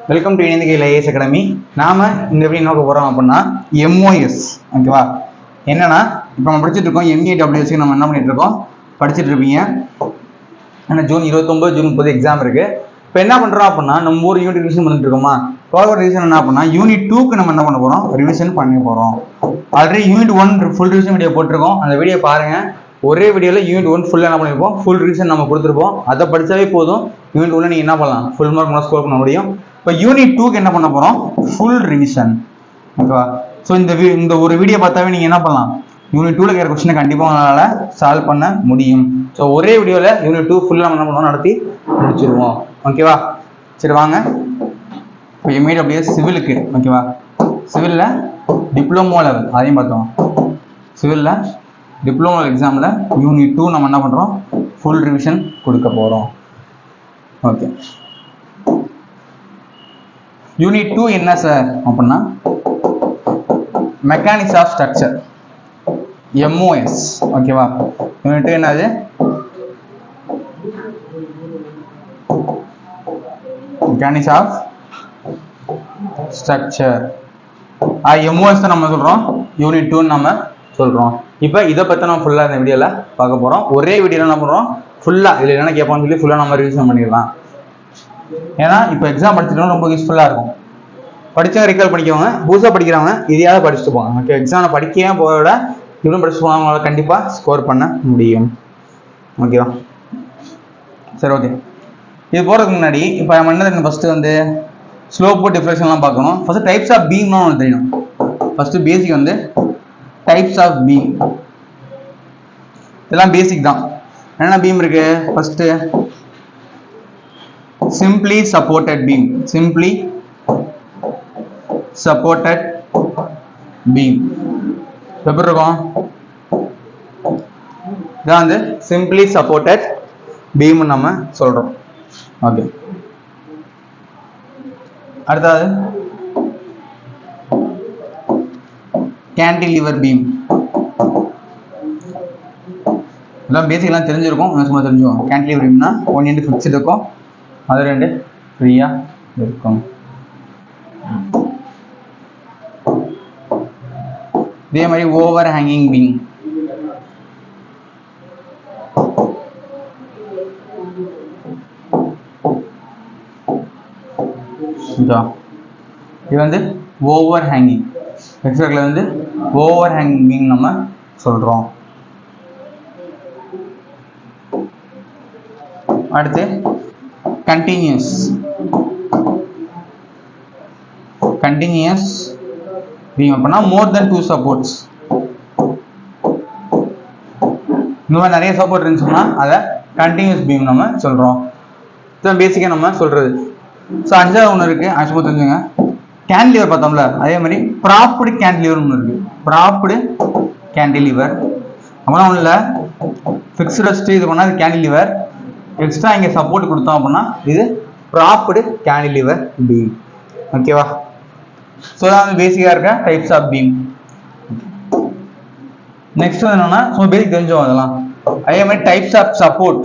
Welcome to இணைந்திகையில் IAS academy. நாம இந்த எப்படி நோக்க போறோம் அப்படின்னா எம்ஓஎஸ். ஓகேவா? என்னன்னா இப்போ நம்ம படிச்சுட்டு இருக்கோம் எம்ஏடபிள்யூஎஸ்க்கு நம்ம என்ன பண்ணிட்டு இருக்கோம், படிச்சுட்டு இருப்பீங்க. ஏன்னா ஜூன் 29 ஜூன் 30 எக்ஸாம் இருக்கு. இப்போ என்ன பண்றோம் அப்படின்னா நம்ம ஒரு யூனிட் ரிவிஷன் பண்ணிட்டு இருக்கோமா. பவர் ரிவிஷன் என்ன அப்படின்னா யூனிட் 2க்கு நம்ம என்ன பண்ண போறோம், ரிவிஷன் பண்ணி போறோம். Already unit 1 full revision video போட்டிருக்கோம். அந்த வீடியோ பாருங்க. ஒரே வீடியோவில் யூனிட் 1 ஃபுல்லாக என்ன பண்ணியிருப்போம், ஃபுல் ரிவிஷன் நம்ம கொடுத்துருப்போம். அதை படித்தாவே போதும், யூனிட் 1 நீங்கள் என்ன பண்ணலாம், ஃபுல் மார்க் ஸ்கோர் பண்ண முடியும். இப்போ யூனிட் 2க்கு என்ன பண்ண போகிறோம், ஃபுல் ரிவிஷன். ஓகேவா? ஸோ இந்த ஒரு வீடியோ பார்த்தாவே நீங்கள் என்ன பண்ணலாம், யூனிட் 2ல இருக்கிற கொஸ்டினை கண்டிப்பாக உங்களால் சால்வ் பண்ண முடியும். ஸோ ஒரே வீடியோவில் யூனிட் 2 ஃபுல்லாக நம்ம என்ன பண்ணுவோம், நடத்தி முடிச்சிருவோம். ஓகேவா? சரி வாங்க. இப்போ எம்ஏடபிள்யூஎஸ் சிவிலுக்கு, ஓகேவா, சிவிலில் டிப்ளமோ லெவல் அதையும் பார்த்தோம். சிவிலில் டிப்ளமோ எக்ஸாமில் யூனிட் 2 நம்ம என்ன பண்ணுறோம், ஃபுல் ரிவிஷன் கொடுக்க போகிறோம். ஓகே, யூனிட் 2 என்ன சார் அப்படின்னா மெக்கானிக்ஸ் ஆஃப் ஸ்ட்ரக்சர், எம்ஓஎஸ். ஓகேவா? யூனிட் 2 என்னது, மெக்கானிக்ஸ் ஆஃப் ஸ்ட்ரக்சர். எம்ஓஎஸ் தான் நம்ம சொல்கிறோம், யூனிட் 2 நம்ம சொல்கிறோம். இப்போ இதை பற்றி நம்ம ஃபுல்லாக இந்த வீடியோவில் பார்க்க போகிறோம். ஒரே வீடியோவில் என்ன பண்ணுறோம், ஃபுல்லாக இதில் என்ன கேட்பான்னு சொல்லி ஃபுல்லாக நம்ம ரிவிஷன் பண்ணிடலாம். ஏன்னா இப்போ எக்ஸாம் படிச்சுட்டோம், ரொம்ப யூஸ்ஃபுல்லாக இருக்கும். படித்தவங்க ரிகால் படிக்கவங்க, புதுசாக படிக்கிறவங்க இதையாவது படிச்சுட்டு போவாங்க. ஓகே, எக்ஸாமில் படிக்கவே போக விட இவ்வளோ படிச்சுட்டு போவாங்க, அவங்களால கண்டிப்பாக ஸ்கோர் பண்ண முடியும். ஓகேவா? சரி, ஓகே. இது போகிறதுக்கு முன்னாடி இப்போ நம்ம என்ன ஃபஸ்ட்டு வந்து ஸ்லோப்பு டிஃப்ளெக்ஷன்லாம் பார்க்கணும். ஃபஸ்ட்டு டைப்ஸ் ஆஃப் பீம்னா ஒன்று தெரியணும். ஃபஸ்ட்டு பேசிக் வந்து டைப்ஸ் ஆஃப் பீம், இதெல்லாம் பேசிக் தான். என்னென்ன பீம் இருக்கு, first simply supported beam, simply supported beam எப்படி இருக்கும், இதான் வந்து சிம்பிளி சப்போர்ட்டட் பீம் நம்ம சொல்றோம். ஓகே, அடுத்தது கேன்டிலீவர் பீம். இதெல்லாம் பேசிக்லாம் தெரிஞ்சிருக்கும், சும்மா தெரிஞ்சுக்கோங்க. கேன்டிலீவர் பீம்னா ஒன் எண்டு ஃபிக்ஸ்டு இருக்கும், அது ரெண்டு ஃப்ரீயா இருக்கும். இதே மாதிரி ஓவர் ஹேங்கிங் பீம், இது வந்து ஓவர் ஹேங்கிங், எக்ஸாக்ட்ல வந்து ஓவர் ஹேங்கிங் பீம் நம்ம சொல்றோம். அடுத்து கண்டினியூஸ், கண்டினியூஸ் பீம் அப்படின்னா மோர் தென் 2 சப்போர்ட்ஸ். இந்த மாதிரி நிறைய சப்போர்ட் இருந்துச்சுன்னா அதை கண்டினியூஸ் பீம் நம்ம சொல்றோம். இதுதான் பேசிக்கா நம்ம சொல்றது. ஸோ அஞ்சாவது ஒன்று இருக்கு, ஆக்சுவலாக தெரிஞ்சுங்க. கேன்டிலிவர் பார்த்தோம்ல, அதே மாதிரி ப்ராப்டு கேன்டிலிவர் ஒன்று இருக்கு. ப்ராப்டு கேன்டிலிவர் அப்படின்னா ஒன்றும் இல்லை, ஃபிக்ஸ்டு வச்சுட்டு இது பண்ணால் அது கேன்டிலிவர், எக்ஸ்ட்ரா இங்கே சப்போர்ட் கொடுத்தோம் அப்படின்னா இது ப்ராப்டு கேன்டிலிவர் பீம். ஓகேவா? ஸோ தான் பேசிக்காக இருக்க டைப்ஸ் ஆஃப் பீம். நெக்ஸ்ட் வந்து என்னன்னா ஸோ பேசிக் தெரிஞ்சோம் அதெல்லாம். அதே மாதிரி types of support,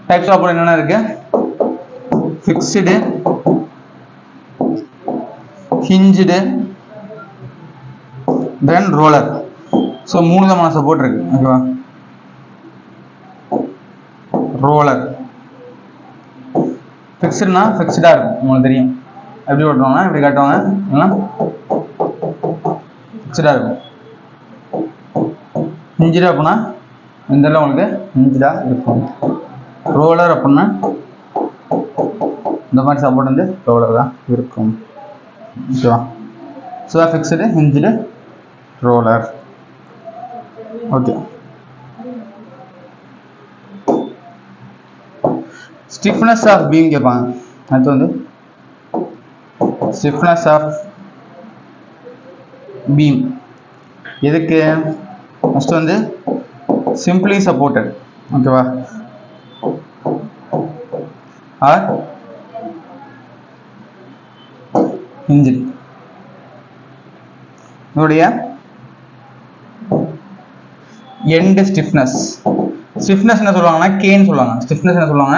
types of support என்னென்ன இருக்கு, fixed, hinged, then roller. So 3 விதமான சப்போர்ட் இருக்கு. ஓகேவா? ரோலர் ஃபிக்ஸ்டுனா ஃபிக்ஸ்டாக இருக்கும், உங்களுக்கு தெரியும். எப்படி ஓட்டுவாங்க, எப்படி காட்டுவாங்க, எல்லாம் ஃபிக்ஸ்டாக இருக்கும். ஹிஞ்சுடு அப்படின்னா இந்த இடத்துல உங்களுக்கு ஹிஞ்சுடாக இருக்கும். ரோலர் அப்படின்னா இந்த மாதிரி சப்போர்ட் வந்து ரோலர் தான் இருக்கும். ஓகேவா? So fixed, hinged, roller. Okay, stiffness of beam கேட்பாங்க. அடுத்து வந்து ஸ்டிஃப்னஸ் ஆஃப் பீம் எதுக்கு, ஃபர்ஸ்ட் வந்து சிம்பிளி சப்போர்ட்டட், ஓகேவா, ஆர் ஹிஞ்சுடு. இதோடைய end stiffness ஸ்டிஃப்னஸ் என்ன சொல்லுவாங்கன்னா கேன்னு சொல்லுவாங்க. ஸ்டிஃப்னஸ் என்ன சொல்லுவாங்க?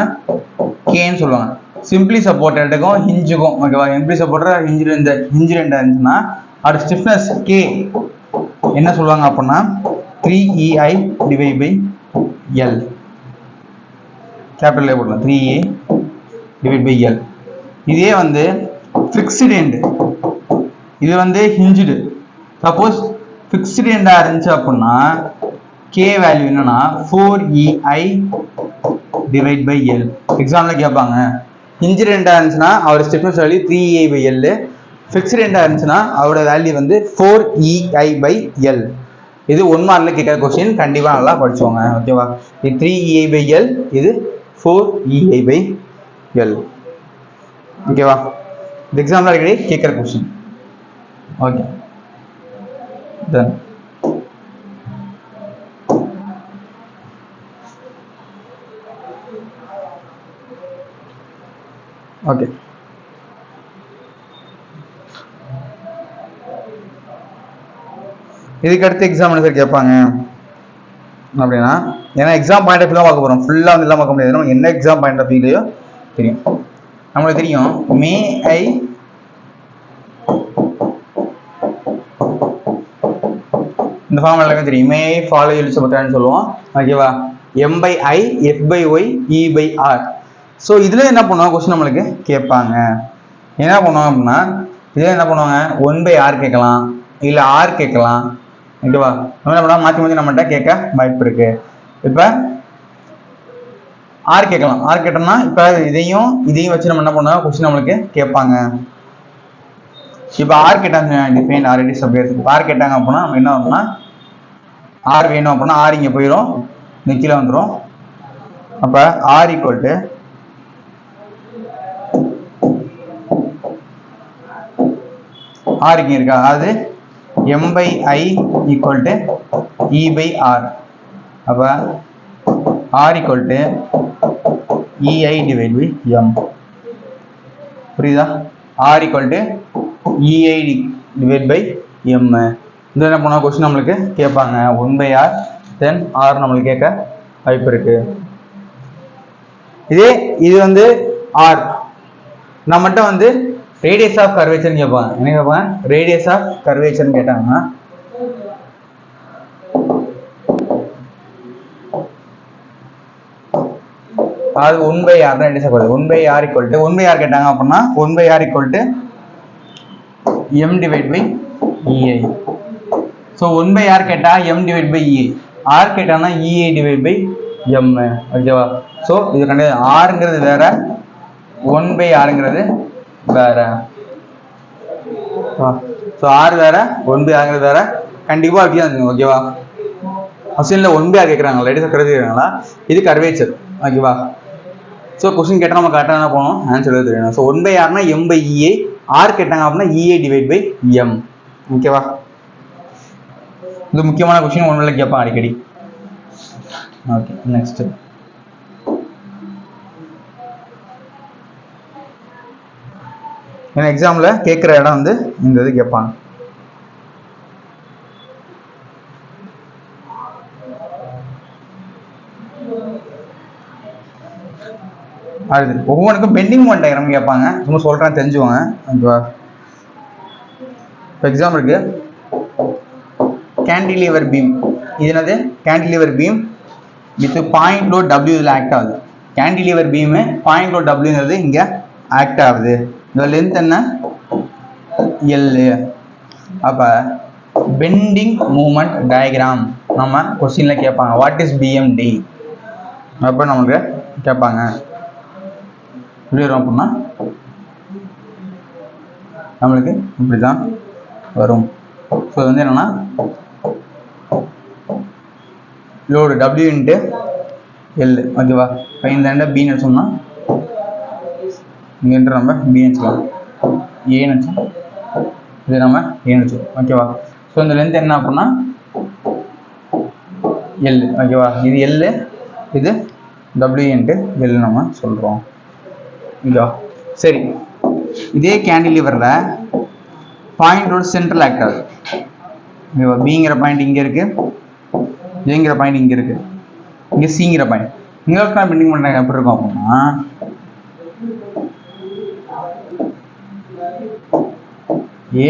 கேன்னு சொல்லுவாங்க. சிம்பிளி சப்போர்ட்டடுக்கும் ஹிஞ்சுக்கும் ஓகேவா? சிம்பிளி சப்போர்ட்டர் ஹிஞ்சு ரெண்டா இருந்துச்சுன்னா அது ஸ்டிஃப்னஸ் கே என்ன சொல்லுவாங்க அப்படின்னா 3EI divide by L. Capital போடலாம் 3A டிவைட் பை எல். இதே வந்து ஃபிக்ஸ்டு எண்டு, இது வந்து ஹிஞ்சுடு. சப்போஸ் ஃபிக்ஸ்டு எண்டா இருந்துச்சு அப்படின்னா கே வேல்யூ என்னன்னா 4EI divide by L. Example கேட்பாங்க. ஹிஞ்சு ரெண்டா இருந்துச்சுன்னா அவரோட stiffness value 3EI by L. Fixed ரெண்டா இருந்துச்சுன்னா அவரோட வேல்யூ வந்து 4EI பை எல். இது 1 மார்க்ல கேட்குற கொஸ்டின், கண்டிப்பாக நல்லா படிச்சுவாங்க ஓகேவா? இது 3EI பை எல், இது 4EI பை எல் ஓகேவா? இந்த எக்ஸாம்பிள் அடிக்கடி கேட்குற கொஸ்டின். ஓகே தென் ஓகே இதுக்கு அடுத்து எக்ஸாம் என்ன சார் கேட்பாங்க அப்படின்னா, ஏன்னா எக்ஸாம் பாயிண்ட் ஆஃப் வியூ தான் பார்க்க போகிறோம், ஃபுல்லாக வந்து எல்லாம் பார்க்க முடியாது. நம்ம என்ன எக்ஸாம் பாயிண்ட் ஆஃப் வியூலையோ தெரியும், நம்மளுக்கு தெரியும். மே ஐ இந்த ஃபார்ம் எல்லாமே தெரியும். மே ஐ ஃபாலோ எலிசபெத்னு சொல்லுவோம் ஓகேவா? M by I F by Y E by R. So இதில் என்ன பண்ணுவாங்க கொஸ்டின் நம்மளுக்கு கேட்பாங்க. என்ன பண்ணுவாங்க அப்படின்னா இதில் என்ன பண்ணுவாங்க 1/R கேட்கலாம், இல்லை R கேட்கலாம் ஓகேவா? நம்ம என்ன பண்ணலாம் மாற்றி மாற்றி நம்மகிட்ட கேட்க வாய்ப்பு இருக்கு. இப்போ R கேட்கலாம். R கேட்டோம்னா இப்போ இதையும் வச்சு நம்ம என்ன பண்ணுவோம் கொஸ்டின் நம்மளுக்கு கேட்பாங்க. இப்போ R கேட்டாங்க டிஃபைன் ஆல்ரெடி சப்ஜெக்ட். R கேட்டாங்க அப்படின்னா நம்ம என்ன பண்ணோம்னா R வேணும் அப்படின்னா R இங்கே போயிடும், இங்கே கீழே வந்துடும். அப்போ R ஈக்குவல் டு R இங்கே இருக்கா, அது M by I equal to E by R. அப்போ R equal to EI divide by M. புரியுதா? R equal to EI divide by M. இது என்ன பண்ணா கொஸ்டின் நம்மளுக்கு கேட்பாங்க 1/R, தென் R நம்மளுக்கு கேட்க வாய்ப்பு இருக்கு. இது வந்து R நம்மகிட்ட வந்து ரேடியஸ் ஆஃப் கர்வேச்சர் கேட்பாங்க. என்ன கேட்பாங்க? ரேடியஸ் ஆஃப் கர்வேச்சர் கேட்டாங்கன்னா அது 1/R தான் radius of curvature. 1/R equal to 1/R கேட்டாங்க அப்படின்னா 1/R equal to M divide by EI. So 1/R கேட்டா M divide by EI, R கேட்டாங்கன்னா EI டிவைட் பை M ஓகேவா? ஸோ இது கண்டிப்பாக Rங்கிறது வேற, 1/Rங்கிறது வேற. ஸோ R வேற 1/Rங்கிறது வேற, கண்டிப்பாக அப்படியே ஓகேவா? கொஸ்டினில் 1/R கேட்குறாங்களா, ரேடியஸ் ஆஃப் கர்வேச்சர் கேட்குறாங்களா, இது கர்வேச்சர் ஓகேவா? ஸோ கொஸ்டின் கேட்டால் நம்ம கரெக்டாக என்ன போகணும் ஆன்சர் எழுத தெரியணும். ஸோ 1/Rனா M by EI, R கேட்டாங்க அப்படின்னா EI டிவைட் பை M ஓகேவா? இது முக்கியமான கொஸ்டின், ஒன்றில் கேட்பான் அடிக்கடி. ஓகே நெக்ஸ்ட் ஏன்னா எக்ஸாமில் கேட்குற இடம் வந்து இந்த இது கேட்பாங்க. அடுத்து ஒவ்வொன்றுக்கும் பெண்டிங் மொமெண்ட் டயக்ராம் கேட்பாங்க. சும்மா சொல்கிறேன் தெரிஞ்சுவாங்க ஓகேவா? இப்போ எக்ஸாம் இருக்கு, கேண்டிலீவர் பீம். இது என்னது? Cantilever beam with point load W இதில் ஆக்ட் ஆகுது. கேண்டிலீவர் பீமு பாயிண்ட் லோட் Wங்கிறது இங்கே ஆக்ட் ஆகுது. இந்த லென்த் என்ன? L. அப்போ பெண்டிங் மூமெண்ட் டயக்ராம் நம்ம கொஸ்டினில் கேட்பாங்க. What is BMD? அப்போ நமக்கு கேட்பாங்க எப்படி வரும் அப்படின்னா நம்மளுக்கு இப்படி தான் வரும். ஸோ இது வந்து என்னென்னா லோடு W இன்ட்டு L ஓகேவா? இப்போ இந்த ரெண்டை B நினச்சோம்னா இங்கே நம்ம B நினச்சிக்கலாம், A நினச்சோம், இது நம்ம A நினச்சோம் ஓகேவா? ஸோ இந்த லென்த் என்ன அப்படின்னா L ஓகேவா? இது L, இது W இன்ட்டு L நம்ம சொல்கிறோம் ஓகேவா? சரி, இதே கேண்டிலீவரில் பாயிண்ட் லோடு சென்ட்ரல் ஆக்ட் ஆகுது ஓகேவா? Bங்கிற பாயிண்ட் இங்கே இருக்குது, Jங்கிற பாயிண்ட் இங்கே இருக்குது. இங்கே சிங்கிற பாயிண்ட். இங்கே தான் பெண்டிங் பண்ணுறாங்க எப்படி இருக்கும் அப்படின்னா ஏ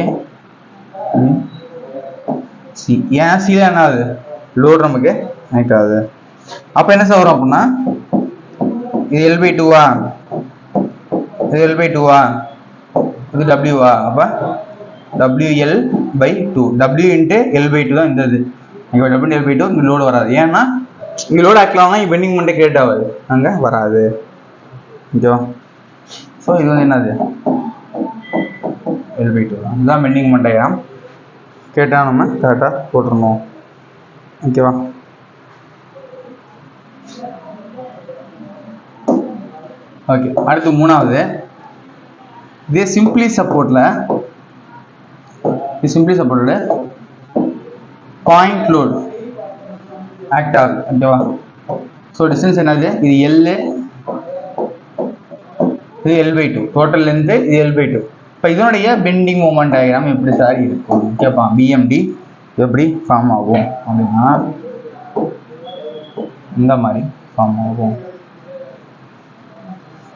சி. ஏன் சில என்ன ஆகுது லோடு நமக்கு கனெக்ட் ஆகுது. அப்போ என்ன சார் வரும் அப்படின்னா இது L/2வா, இது L/2வா, இது W-வா, அப்போ WL/2 W இன்ட்டு L/2 தான் இந்த இது. இங்கே W இன்ட்டு L/2 இங்கே லோடு வராது. ஏன்னா இங்கே லோடு ஆக்கலாம்னா இங்கே பெண்டிங் பண்ணிட்டு கிரியேட் ஆகாது, அங்கே வராது. ஓகேவா? ஸோ இது வந்து என்னது L/2 தான். இதுதான் பெண்டிங் மோமெண்ட் டயக்ராம். கேட்டால் நம்ம கரெக்டாக போட்டுருணும். ஓகேவா? ஓகே, அடுத்து மூணாவது இதே சிம்பிளி சப்போர்ட்டில் பாயிண்ட் லோடு ஆக்ட் ஆகுது. ஓகேவா? ஸோ டிஸ்டன்ஸ் என்னது, இது L, இது L/2, டோட்டல் லென்த்து இது L/2. இப்போ இதனுடைய பெண்டிங் மோமெண்ட் டயக்ராம் எப்படி சார் இருக்கும் கேட்பான். BMD எப்படி ஃபார்ம் ஆகும் அப்படின்னா இந்த மாதிரி ஃபார்ம் ஆகும்.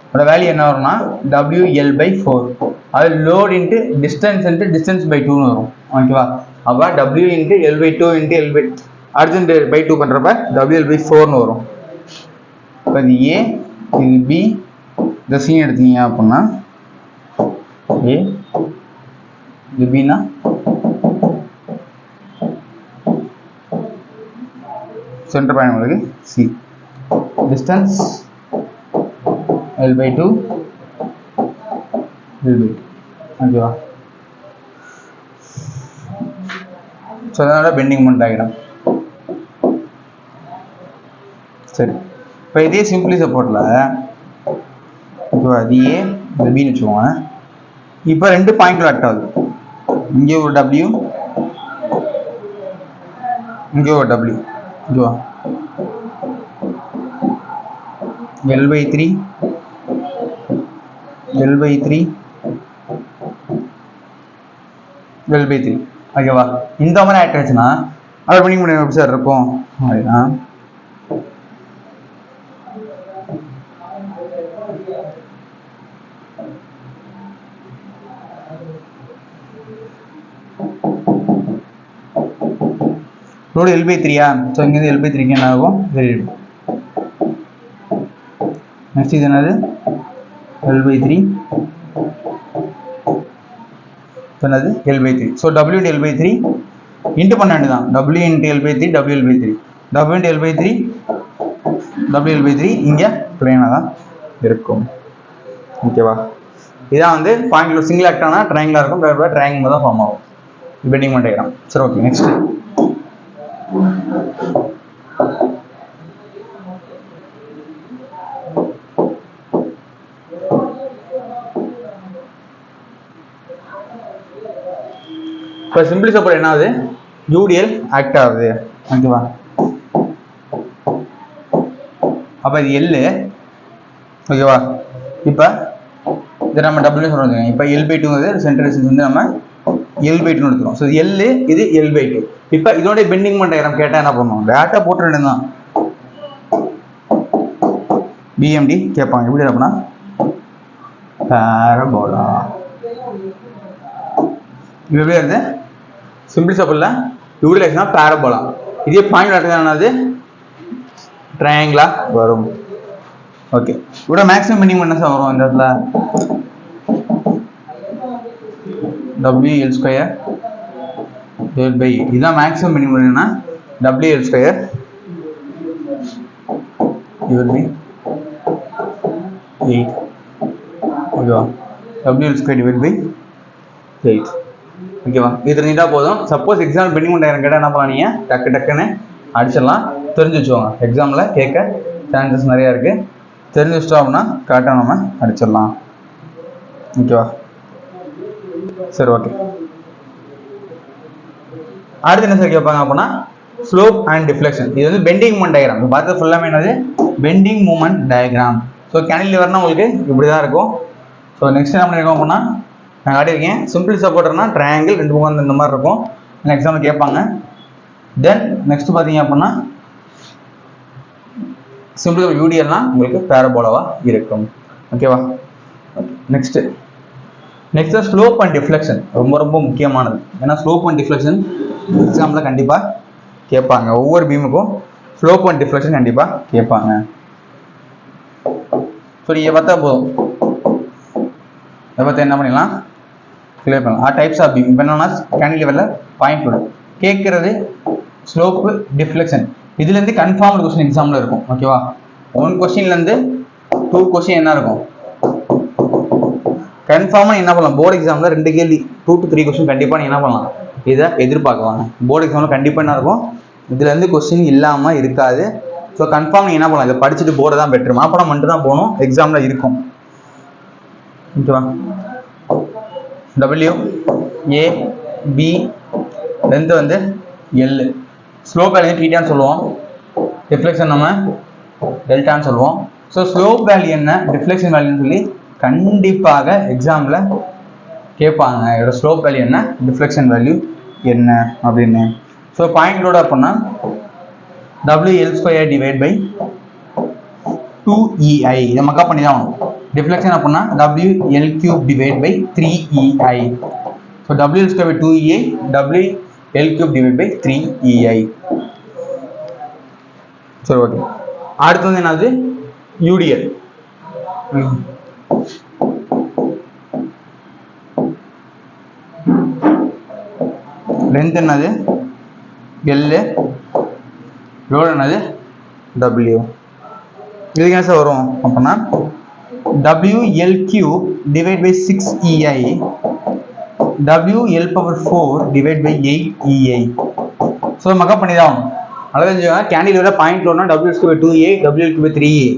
அதோட வேல்யூ என்ன வரும்னா WL/4. அது லோட் இன்ட்டு டிஸ்டன்ஸ் பை 2ன்னு வரும். ஓகேவா? அப்போ W into L/2 into L/2 அர்ஜென்ட் பை 2 பண்ணுறப்ப WL/4ன்னு வரும். இப்போ இது A, இது B, இந்த சீன் எடுத்தீங்க அப்படின்னா A, இது Bனா சென்டர் பாயிண்ட் உங்களுக்கு C, டிஸ்டன்ஸ் L/2 L/2. ஓகேவா? ஸோ அதனால பெண்டிங் மோமெண்ட் டயக்ராம். சரி, இப்போ இதே சிம்பிளி சப்போர்ட்டில் ஓகேவா, இது A, இது Bன்னு வச்சுக்கோங்க. இப்போ ரெண்டு பாயிண்ட்ல ஆக்ட் ஆகுது. இங்கே ஒரு W, இங்கே ஒரு W. ஓகேவா? L/3 L/3 L/3. ஓகேவா? இந்த மாதிரி ஆக்ட் ஆச்சுன்னா அதை பண்ணி முடியும் எப்படி சார் இருக்கும் அப்படின்னா லோடு L/3யா? ஸோ இங்கேருந்து L/3க்கு என்ன ஆகும், வெரிடும். நெக்ஸ்ட் இது என்னது L/3, என்னது L/3. So W into L/3 into பண்ண வேண்டியதான். W into L/3 WL/3 W into L/3 WL/3 இங்கே பிளேனாக தான் இருக்கும். ஓகேவா? இதான் வந்து பாயிண்ட் சிங்கிள் ஆக்டானா ட்ரையாங்கிளாக இருக்கும், ட்ரையாங்கிள் தான் ஃபார்ம் ஆகும் பெண்டிங் மோமெண்ட் டயக்ராம். சரி, ஓகே. நெக்ஸ்ட் இப்போ சிம்பிளி சப்போர்ட் என்ன ஆகுது, UDL ஆக்ட் ஆகுது. ஓகேவா? அப்போ இது L. ஓகேவா? இப்போ இதை நம்ம W சொல்லுங்க. இப்போ L/2ங்கிறது சென்டர் டிஸ்டன்ஸ் வந்து நம்ம L/2ன்னு எடுத்துக்கிறோம். ஸோ L, இது L/2. இப்போ இதோட பெண்டிங் மோமெண்ட் டயக்ராம் கேட்டால் என்ன பண்ணுவோம், டேட்டா போட்டு வேண்டியதான். BMD கேட்பாங்க. எப்படி அப்படின்னா பேரபோலா. இது எப்படி வருது, சிம்பிளி சப்போர்ட்ல யூடிலைஸ்னா பேரபோலா. இதே பாயிண்ட் ஆக்ட் என்னது ட்ரையாங்கிளா வரும். ஓகே, இதோட மேக்ஸிமம் பெண்டிங் என்ன சார் வரும் இந்த இடத்துல WL² இதுதான் மேக்ஸிமம் பெண்டிங் என்னன்னா WL² divided by 8. ஓகேவா? WL² divided by 8. ஓகேவா? இது தெரிஞ்சுட்டா போதும். Suppose exam bending moment diagram கேட்டால் என்ன பண்ணலாம், நீங்கள் டக்குன்னு அடிச்சிடலாம். தெரிஞ்சு வச்சுக்கோங்க, எக்ஸாமில் கேட்க சான்சஸ் நிறையா இருக்குது. தெரிஞ்சு வச்சிட்டோம் அப்படின்னா கரெக்டாக நம்ம அடிச்சிடலாம். ஓகேவா? சரி, ஓகே. அடுத்து என்ன சார் கேட்பாங்க அப்படின்னா ஸ்லோப் அண்ட் டிஃப்ளெக்ஷன். இது வந்து பெண்டிங் மோமெண்ட் டயக்ராம். இப்போ பார்த்து ஃபுல்லாமே என்னது பெண்டிங் மூமெண்ட் டயக்ராம். ஸோ கேண்டிலிவர்னா உங்களுக்கு இப்படி தான் இருக்கும். ஸோ நெக்ஸ்ட் என்ன பண்ணியிருக்கோம் அப்படின்னா நான் காட்டியிருக்கேன். சிம்பிள் சப்போர்ட்டர்னா ட்ரையாங்கிள் ரெண்டு பக்கம் இந்த மாதிரி இருக்கும். எக்ஸாம்பிள் கேட்பாங்க. தென் நெக்ஸ்ட் பார்த்தீங்க அப்படின்னா சிம்பிள் யூடிஎல்னா உங்களுக்கு பேரபோலாவா இருக்கும். ஓகேவா? நெக்ஸ்ட் ஸ்லோப் அண்ட் டிஃப்ளெக்ஷன் ரொம்ப ரொம்ப முக்கியமானது. ஏன்னா ஸ்லோப் அண்ட் டிஃப்ளெக்ஷன் எக்ஸாம்ல கண்டிப்பா கேட்பாங்க. ஒவ்வொரு பீமுக்கும் ஸ்லோப் அண்ட் டிஃப்ளெக்ஷன் கண்டிப்பா கேட்பாங்க. ஸோ இதை பார்த்தா போதும், இதை பார்த்து என்ன பண்ணிடலாம், கிளியர் பண்ணலாம். டைப்ஸ் ஆஃப் பீம் இப்போ என்னன்னா கேண்டிலிவரில் பாயிண்ட் லோடு கேட்கறது ஸ்லோப்பு டிஃப்ளெக்ஷன். இதுலேருந்து கன்ஃபார்ம் கொஸ்டின் எக்ஸாமில் இருக்கும். ஓகேவா? 1 கொஸ்டின்லேருந்து 2 கொஸ்டின் என்ன இருக்கும் கன்ஃபார்மாக என்ன பண்ணலாம், போர்டு எக்ஸாமில் 2 கேள்வி 2 to 3 கொஸ்டின் கண்டிப்பாக நீ என்ன பண்ணலாம், இதை எதிர்பார்க்கலாம். போர்டு எக்ஸாமில் கண்டிப்பாக என்ன இருக்கும், இதுலேருந்து கொஸ்டின் இல்லாமல் இருக்காது. ஸோ கன்ஃபார்ம் நீ என்ன பண்ணலாம், இதை படிச்சுட்டு போர்டு தான் பெட்ரு. மாப்படம் மட்டும் தான் போகணும், எக்ஸாமில் இருக்கும். ஓகேவா? டபிள்யூ ஏ பி லென்த் வந்து எல், ஸ்லோப் வேல்யூ டீட்டான்னு சொல்லுவோம், டிஃப்ளெக்ஷன் நம்ம டெல்டான்னு சொல்லுவோம். ஸோ ஸ்லோப் வேல்யூ என்ன, டிஃப்ளெக்ஷன் வேல்யூன்னு சொல்லி கண்டிப்பாக எக்ஸாமில் கேட்பாங்க. இதோட ஸ்லோப் வேல்யூ என்ன, டிஃப்ளெக்ஷன் வேல்யூ என்ன அப்படின்னு. ஸோ பாயிண்ட் லோடு அப்படின்னா WL² டிவைட் பை 2EI, இதை மக்கா பண்ணி தான் ஆகணும். டிஃப்ளெக்ஷன் அப்படின்னா WL³ divide by 3EI. So WL² by 2EI, WL³ divide by 3EI. சரி, ஓகே. அடுத்து வந்து என்னது, UDL. லென்த் என்னது L, லோடு என்னது W. இதுக்கு என்ன சார் வரும் அப்படின்னா WL³ divide by 6EI, WL⁴ divide by 8EI. So mug up பண்ணி தான் ஆகணும். அதாவது கேண்டிலோட பாயிண்ட் லோடுனா WL² by 2EI, WL³ by 3EI,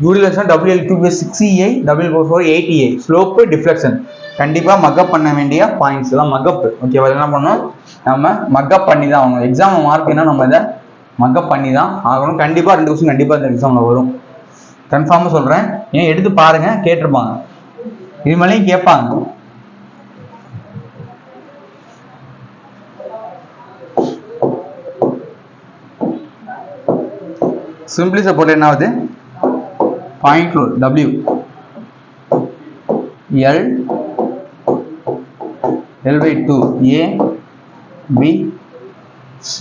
யூடிஎல்ஸ்னா WL³ by 6EI, WL⁴ 8EI. Slope deflection கண்டிப்பாக மக்கப் பண்ண வேண்டிய பாயிண்ட்ஸ் எல்லாம் மக்கப். ஓகேவா? என்ன பண்ணணும், நம்ம மக்கப் பண்ணி தான் ஆகணும். எக்ஸாம் மார்க் என்ன, நம்ம இதை மக்கப் பண்ணி தான் ஆகணும். கண்டிப்பாக 2 கொஸ்டின் கண்டிப்பாக இந்த எக்ஸாமில் வரும், கன்ஃபார்மாக சொல்கிறேன். ஏன் எடுத்து பாருங்க, கேட்டிருப்பாங்க, இது மேலேயும் கேட்பாங்க. சிம்பிளி சப்போர்ட் என்ன ஆகுது, point load W L by 2 A B C.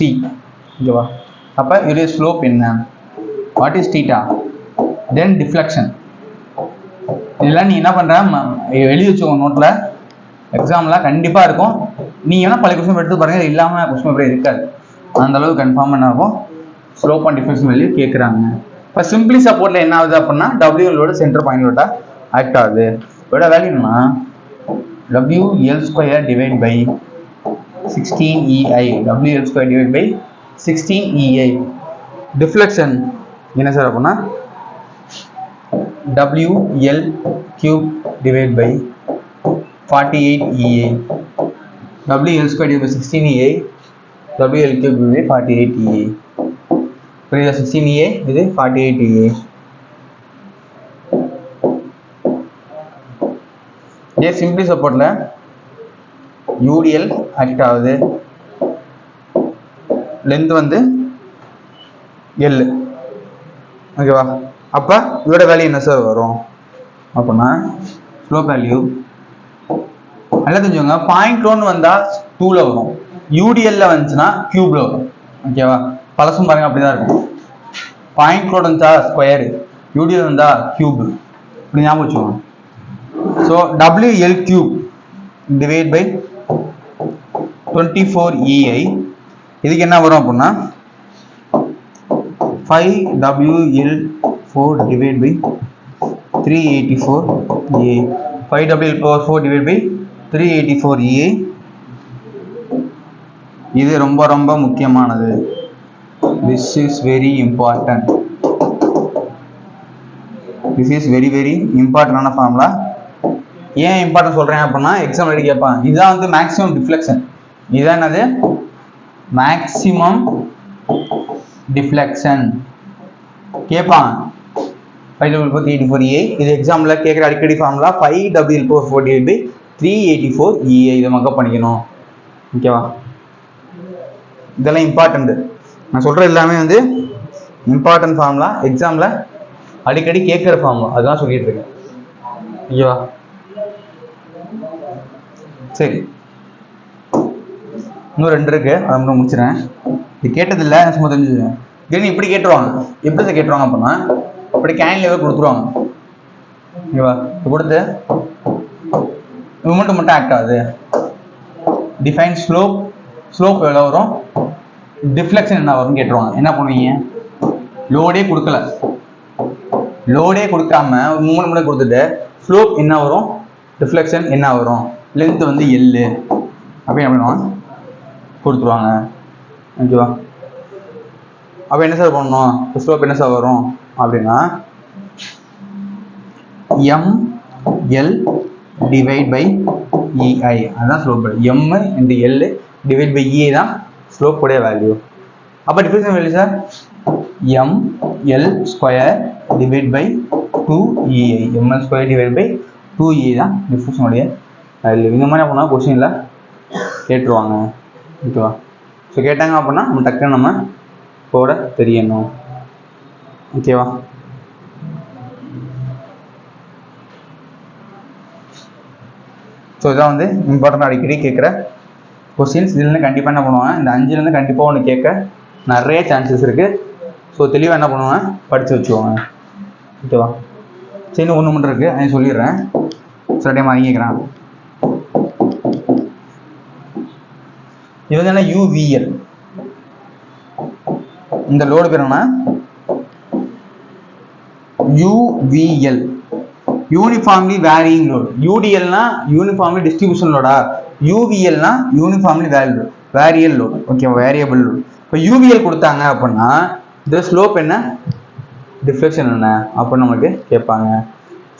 ஓகேவா? அப்போ இதோடைய ஸ்லோப் என்ன, what is theta, then deflection. இதெல்லாம் நீ என்ன பண்ணுற, எழுதி வச்சுக்கோங்க நோட்டில், எக்ஸாமில் கண்டிப்பாக இருக்கும். நீ வேணால் பழைய கொஸ்டின் எடுத்து பாருங்கள், இது இல்லாமல் கொஸ்டின் பேப்பர் இருக்காது. அந்த அளவுக்கு கன்ஃபார்ம் என்ன இருக்கும், ஸ்லோப் அண்ட் டிஃப்ளெக்ஷன் வேல்யூ கேட்குறாங்க. இப்போ சிம்பிளி சப்போர்ட்டில் என்ன ஆகுது அப்படின்னா WL சென்டர் பாயிண்ட் லோட்டாக ஆக்ட் ஆகுது. இதோட வேல்யூ என்னன்னா WL² divide by 16EI, WL² divide by 16EI. Deflection என்ன சார் அப்படின்னா WL³ divide by 48EI, WL² divide by 16EI, WL³ divide by 48EI. புரியுதா? 16EI, இது 48EI. இதே சிம்பிளி சப்போர்ட்ல UDL ஆக்ட் ஆகுது, லென்த் வந்து L. ஓகேவா? அப்போ இதோட வேல்யூ என்ன சார் வரும் அப்படின்னா ஸ்லோப் வேல்யூ நல்லா தெரிஞ்சுக்கோங்க. பாயிண்ட் லோன்னு வந்தால் 2ல வரும், UDL வந்துச்சுன்னா கியூப்ல வரும். ஓகேவா? பழசும் பாருங்க அப்படிதான் இருக்கும். பாயிண்ட் லோடு வந்தா ஸ்கொயரு, UDL வந்தா கியூப், இப்படி ஞாபகம் வச்சுக்கோங்க. So WL³ divide by 24EI, இதுக்கு என்ன வரும் அப்படின்னா 5WL⁴ divide by 384EI, 5WL⁴ divide by 384EI. இது ரொம்ப ரொம்ப முக்கியமானது. This is very important. This is very very important formula. ஏன் இம்பார்ட்டன்ட் சொல்றேன் அப்படின்னா எக்ஸாம் எழுதி கேட்பாங்க. இதுதான் வந்து மேக்ஸிமம் டிஃப்ளெக்ஷன். இதுதான் என்னது, மேக்ஸிமம் டிஃப்ளெக்ஷன் கேட்பாங்க. 5W⁴ இது எக்ஸாம்ல கேட்குற அடிக்கடி formula 5W⁴ divide by 384EI. இதை மக்கப் பண்ணிக்கணும். ஓகேவா? இதெல்லாம் இம்பார்ட்டன்ட். நான் சொல்ற எல்லாமே வந்து இம்பார்ட்டன்ட் ஃபார்முலா, எக்ஸாமில் அடிக்கடி கேட்குற ஃபார்முலா, அதுதான் சொல்லிட்டு இருக்கேன். ஐயோ சரி, இன்னும் 2 இருக்கு, அதை மட்டும் முடிச்சிடறேன். இது கேட்டதில்லை சும்மா தெரிஞ்சுது. திடீர்னு இப்படி கேட்டுருவாங்க. எப்படி சார் கேட்டுருவாங்க அப்படின்னா, இப்படி கேன்லேயே கொடுத்துருவாங்க. ஓகேவா? கொடுத்து மூமெண்ட் மட்டும் ஆக்ட் ஆகுது. டிஃபைன் ஸ்லோப், ஸ்லோப் எவ்வளோ வரும், டிஃப்ளெக்ஷன் என்ன வரும்னு கேட்டுருவாங்க. என்ன பண்ணுவீங்க? லோடே கொடுக்கல, லோடே கொடுக்காம மூமெண்ட் மட்டும் கொடுத்துட்டு ஸ்லோப் என்ன வரும், டிஃப்ளெக்ஷன் என்ன வரும், லென்த் வந்து எல் அப்படி என்ன பண்ணுவாங்க, கொடுத்துருவாங்க. ஓகேவா? அப்போ என்ன சார் பண்ணணும், ஸ்லோப் என்ன சார் வரும் அப்படின்னா எம்எல் டிவைட் பை இஐ, அதுதான் slope. M into L divide by EI தான் ஸ்லோப் உடைய வேல்யூ. அப்போ difference value sir ML square divide by two EI, ML square divide by two EI தான் டிஃபரன்ஸ் உடைய வேல்யூ. இந்த மாதிரி அப்படின்னா கொஸ்டினில் கேட்டுருவாங்க. ஓகேவா? ஸோ கேட்டாங்க அப்படின்னா நம்ம டக்குன்னு நம்ம போட தெரியணும். ஓகேவா? ஸோ இதான் வந்து இம்பார்ட்டன்ட் அடிக்கடி கேட்குற கொஸ்டின்ஸ். இதுலேருந்து கண்டிப்பாக என்ன பண்ணுவாங்க, இந்த 5லேருந்து கண்டிப்பாக ஒன்று கேட்க நிறைய சான்சஸ் இருக்குது. ஸோ தெளிவாக என்ன பண்ணுவாங்க, படித்து வச்சுக்கோங்க. ஓகேவா? சரி, இன்னும் 1 மட்டும் இருக்குது, அதை சொல்லிடுறேன். சில டைம் அதை கேட்குறேன். இது வந்து என்ன, யூவிஎல். இந்த லோடு பேர் என்ன, யூவிஎல், யூனிஃபார்ம்லி வேரியிங் லோடு. யூடிஎல்னா யூனிஃபார்ம்லி டிஸ்ட்ரிபியூஷன் லோடா, யூவிஎல்னா யூனிஃபார்ம்லி வேரியல் லோடு. Okay, variable load. இப்போ யூவிஎல் கொடுத்தாங்க அப்படின்னா இந்த ஸ்லோப் என்ன, டிஃப்ளெக்ஷன் என்ன அப்படின்னு நமக்கு கேட்பாங்க.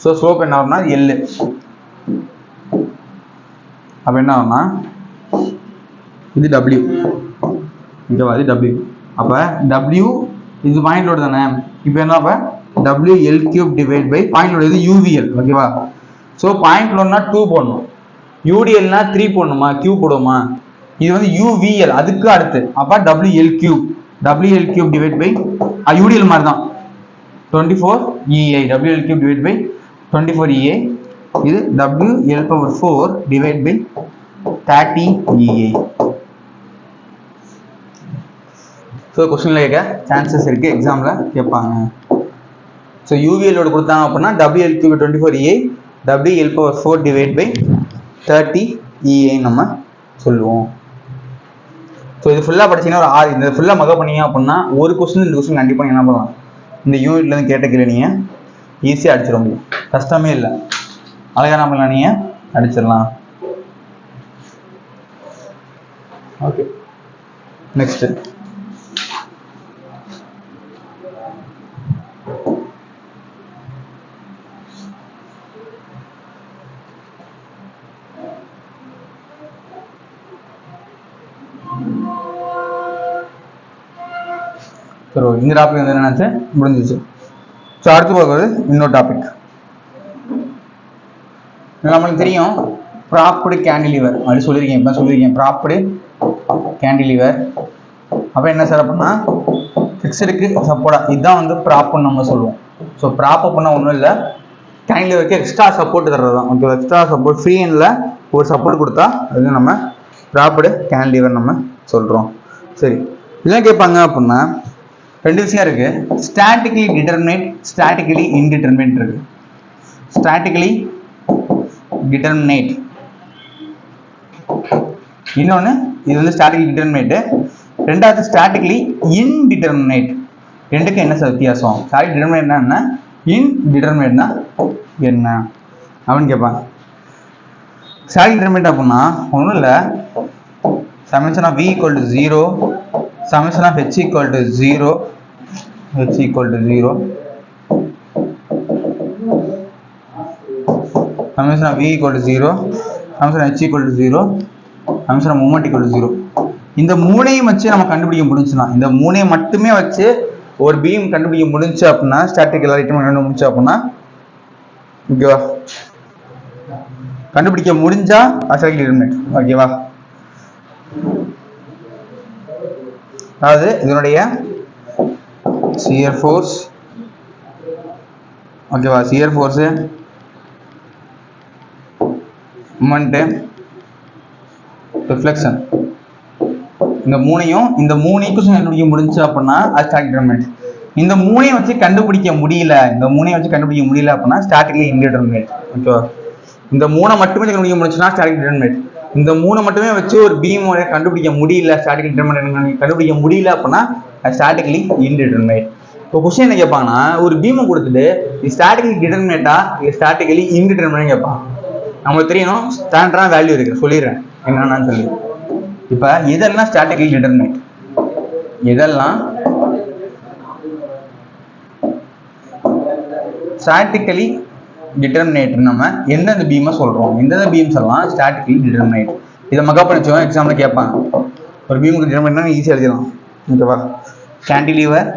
ஸோ ஸ்லோப் என்ன ஆகும்னா எல். அப்போ என்ன ஆகும்னா இது டபிள்யூ. ஓகேவா? இது டபிள்யூ. அப்போ டபிள்யூ இது பாயிண்ட் லோடு தானே. இப்போ என்ன, அப்போ W L cube divide by point load, இது யூவிஎல். ஓகேவா? ஸோ பாயிண்ட் லோடுனா 2 போடணும், யூடிஎல்னா 3 போடணுமா, கியூ போடுவோமா. இது வந்து யூவிஎல், அதுக்கு அடுத்து. அப்போ W L cube divide by UDL மாதிரி தான் 24EI, WL cube divide by 24EI. இது WL power 4 divide by 30EI. So கொஸ்டினில் கேட்க சான்சஸ் இருக்குது, எக்ஸாமில் கேட்பாங்க. ஸோ யூவிஎலோடு கொடுத்தாங்க அப்படின்னா WL கியூப் 24EI, WL power 4 divide by 30EI நம்ம சொல்லுவோம். ஸோ இது ஃபுல்லாக படிச்சிங்கன்னா ஒரு 6, இந்த ஃபுல்லாக மக பண்ணீங்க அப்படின்னா ஒரு கொஸ்டின் 2 கொஸ்டின் கண்டிப்பாக என்ன பண்ணலாம், இந்த யூனிட்லேருந்து கேட்ட கேள்வி நீங்கள் ஈஸியாக அடிச்சிட முடியும். கஷ்டமே இல்லை, அழகாக என்ன பண்ணலாம், நீங்கள் அடிச்சிடலாம். ஓகே, நெக்ஸ்ட்டு இந்த டாபிக் வந்து என்னச்சு முடிஞ்சிச்சு. ஸோ அடுத்து போகிறது இன்னொரு டாபிக். நம்மளுக்கு தெரியும் ப்ராப்டு கேண்டிலிவர் அப்படி சொல்லியிருக்கேன், இப்போ சொல்லியிருக்கேன் ப்ராப்டு கேண்டிலிவர். அப்போ என்ன சார் அப்படின்னா ஃபிக்ஸடுக்கு சப்போர்ட்டாக, இதுதான் வந்து ப்ராப்புன்னு நம்ம சொல்லுவோம். ஸோ ப்ராப் அப்படின்னா ஒன்றும் இல்லை, கேண்டிலிவருக்கு எக்ஸ்ட்ரா சப்போர்ட் தர்றது தான். ஓகே, எக்ஸ்ட்ரா சப்போர்ட், ஃப்ரீ எண்டில் ஒரு சப்போர்ட் கொடுத்தா அது நம்ம ப்ராப்டு கேண்டிலிவர் நம்ம சொல்கிறோம். சரி, இதெல்லாம் கேட்பாங்க அப்படின்னா 2 விஷயம் இருக்கு. ஸ்டாட்டிக்கலி டிட்டர்மினேட், ஸ்டாட்டிக்கலி இன்டிட்டர்மினேட் இருக்கு. ஸ்டாட்டிக்கலி டிட்டர்மினேட், இன்னொன்று இது வந்து ஸ்டாட்டிக்கலி டிட்டர்மினேட், ரெண்டாவது ஸ்டாட்டிக்கலி இன்டிட்டர்மினேட். ரெண்டுக்கும் என்ன சார் வித்தியாசம்? ஸ்டாட்டிக் டிட்டர்மினேட்னா என்ன, இன்டிட்டர்மினேட்னா என்ன அப்படின்னு கேட்பாங்க. ஸ்டாட்டிக் டிட்டர்மினேட் அப்படின்னா ஒன்றும் இல்லை, சமன்ஷன் of V = 0, summation of H = 0, H = 0, summation of V = 0, summation of H = 0, summation of moment = 0. இந்த மூணையும் வச்சு நம்ம கண்டுபிடிக்க முடிஞ்சுனா, இந்த மூணையும் மட்டுமே வச்சு ஒரு பீம் கண்டுபிடிக்க முடிஞ்சு அப்படின்னா, ஸ்டாட்டிக் லைட்மென்ட் கண்டுபிடிக்க முடிஞ்சு அப்படின்னா, ஓகேவா, கண்டுபிடிக்க முடிஞ்சா ஸ்டாட்டிக் டிட்டர்மினேட். ஓகேவா? அதாவது இதனுடைய shear force ஓகேவா, shear force, moment, reflection. இந்த மூணையும் ஈக்குவேஷன் கண்டுபிடிக்க முடிஞ்சு அப்படின்னா அது ஸ்டாட்டிக் டிட்டர்மினன்ட். இந்த மூணையும் வச்சு கண்டுபிடிக்க முடியல அப்படின்னா ஸ்டாட்டிக்லி இன்டிடெர்மினேட். ஓகேவா, இந்த மூணை மட்டுமே கண்டுபிடிக்க முடிஞ்சுன்னா ஸ்டாட்டிக் டிட்டர்மினேட். இந்த மூணை மட்டுமே வச்சு ஒரு பீம் கண்டுபிடிக்க முடியல, ஸ்டாட்டிக் டிட்டர்மினேட் கண்டுபிடிக்க முடியல அப்படின்னா ஸ்டாட்டிக்லி இன்டிடெர்மினேட். இப்போ கொஸ்டின் என்ன கேட்பாங்கன்னா, ஒரு பீமை கொடுத்துட்டு ஸ்டாட்டிக்லி டிட்டர்மினேட்டா இல்லை ஸ்டாட்டிக்லி இன்டிடெர்மினேட் கேட்பாங்க. நம்மளுக்கு தெரியணும், ஸ்டாண்டர்டான வேல்யூ இருக்கு, சொல்லிடுறேன் என்னன்னு சொல்லி. இப்போ இதெல்லாம் ஸ்டாட்டிக்லி டிட்டர்மினேட், இதெல்லாம் ஸ்டாட்டிக்கலி டிட்டர்மினேட். நம்ம எந்தெந்த பீமை சொல்றோம், எந்தெந்த பீம்ஸ் எல்லாம் ஸ்டாட்டிக்கலி டிட்டர்மினேட், இதை மக்கப் பண்ணி வச்சுக்கோங்க. எக்ஸாம்ல கேட்பாங்க, ஒரு பீமுக்கு டிட்டர்மினேட்னா ஈஸியாக எழுதிடலாம். ஓகேவா, கேண்டிலீவர்,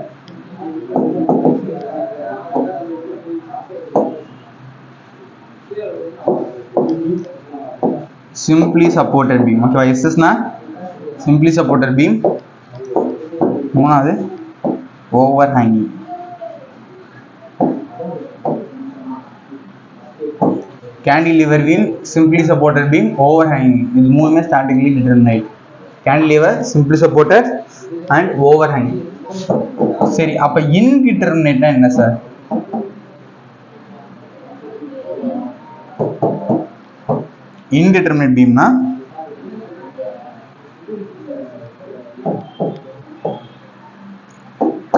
simply supported beam. ஓகேவா, எஸ்எஸ்னா simply supported beam. மூணாவது over hanging. Cantilever beam, simply supported beam, over hanging, இது மூணுமே statically determinate. Cantilever, simply supported and over hanging. சரி, அப்ப இன்டிட்டர்மினேட்னா என்ன சார்? இன்டிட்டர்மினேட் பீம்னா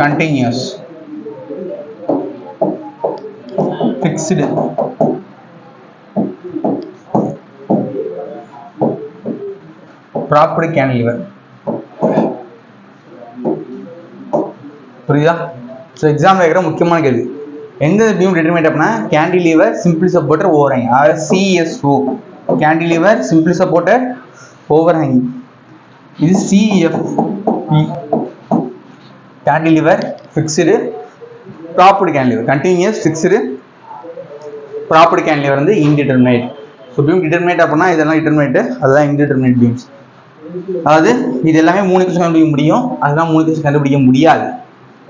கண்டினியூஸ், ஃபிக்ஸ்டு, ப்ராப்பர் கேண்டிலீவர். புரியுதா? ஸோ எக்ஸாம்ல இருக்கிற முக்கியமான கேள்வி, எந்த பீம் டிட்டர்மினேட் அப்படின்னா cantilever, simply supported, over hanging, அதாவது CSO. Cantilever, simply supported, over hanging. இது CFP. Cantilever, fixed, propped cantilever, continuous, fixed, propped cantilever வந்து இன்டிட்டர்மினேட். ஸோ பீம் டிட்டர்மினேட் அப்படின்னா இதெல்லாம் டிட்டர்மினேட், அதுதான் இன்டிட்டர்மினேட் பீம்ஸ். அதாவது இது எல்லாமே மூணு ஈக்குவேஷன் கண்டுபிடிக்க முடியும், அதெல்லாம் மூணு ஈக்குவேஷன் கண்டுபிடிக்க முடியாது,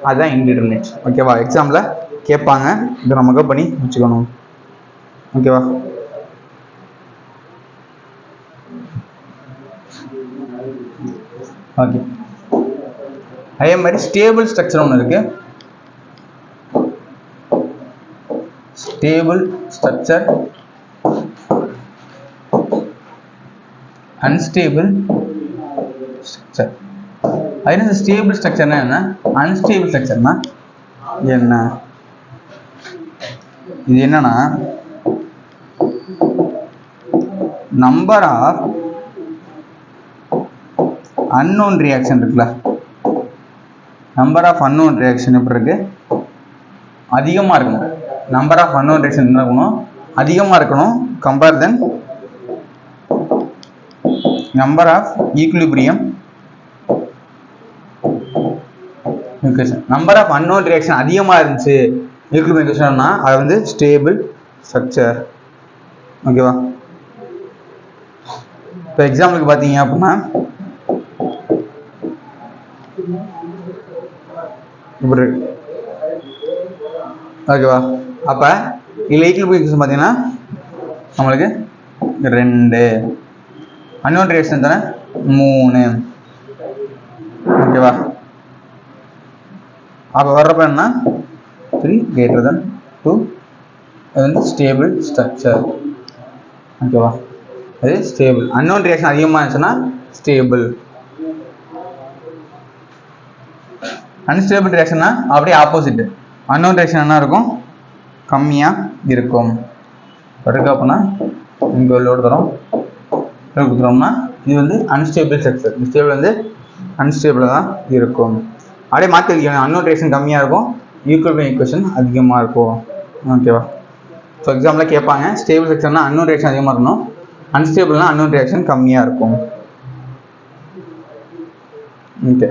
அதுதான் இன்டிட்டர்மினேட். ஓகேவா, எக்ஸாம்ல கேட்பாங்க, இதை நம்ம மக்கப் பண்ணி வச்சுக்கணும். ஓகேவா, ஓகே. அதே மாதிரி ஸ்டேபிள் ஸ்ட்ரக்சர் ஒன்று இருக்கு. Stable structure, unstable structure. அது என்ன ஸ்டேபிள் ஸ்ட்ரக்சர்னா என்ன, அன்ஸ்டேபிள் ஸ்ட்ரக்சர்னா என்ன? இது என்னன்னா, நம்பர் ஆஃப் அன்னோன் ரியாக்ஷன் இருக்குல்ல, நம்பர் ஆஃப் அன்னோன் ரியாக்ஷன் எப்படி இருக்கு, அதிகமாக இருக்கணும். நம்பர் ஆஃப் அன்னோன் ரியாக்ஷன் என்ன இருக்கணும், அதிகமாக இருக்கணும். Compare then number of equilibrium equation. Number of unknown reaction அதிகமாக இருந்துச்சு ஈக்குலிபிரியம் ஈக்குவேஷன்னா அது வந்து ஸ்டேபிள் ஸ்ட்ரக்சர். ஓகேவா, இப்போ எக்ஸாம்பிளுக்கு பார்த்தீங்க அப்படின்னா இப்படி இருக்கு. ஓகேவா, அப்போ இதில் ஈக்குலிபிரியம் ஈக்குவேஷன் பார்த்தீங்கன்னா நம்மளுக்கு 2, அன்னோன் ரியாக்ஷன் தானே 3. ஓகேவா, அப்போ வர்றப்ப என்ன 3 > 2, அது வந்து ஸ்டேபிள் ஸ்ட்ரக்சர். ஓகேவா, அது ஸ்டேபிள். அன்னோன் ரியாக்ஷன் அதிகமாக இருந்துச்சுன்னா ஸ்டேபிள். அன்ஸ்டேபிள் ரியாக்ஷன்னா அப்படியே ஆப்போசிட். அன்னோன் ரியாக்ஷன் என்ன இருக்கும், கம்மியாக இருக்கும். இருக்கு அப்படின்னா இங்கே லோடு தரோம் கொடுத்துட்டோம்னா இது வந்து அன்ஸ்டேபிள் ஸ்ட்ரக்சர். ஸ்டேபிள் வந்து அன்ஸ்டேபிளாக தான் இருக்கும். அப்படியே மாற்றி வைக்கணும், அன்னோன் ரியாக்ஷன் கம்மியாக இருக்கும், ஈக்குலிபிரியம் ஈக்குவேஷன் அதிகமாக இருக்கும். ஓகேவா, ஸோ எக்ஸாம்பிள் கேட்பாங்க, ஸ்டேபிள் ஸ்ட்ரக்சர்னா அன்னோன் ரியாக்ஷன் அதிகமாக இருக்கணும், அன்ஸ்டேபிள்னா அன்னோன் ரியாக்ஷன் கம்மியாக இருக்கும். ஓகே,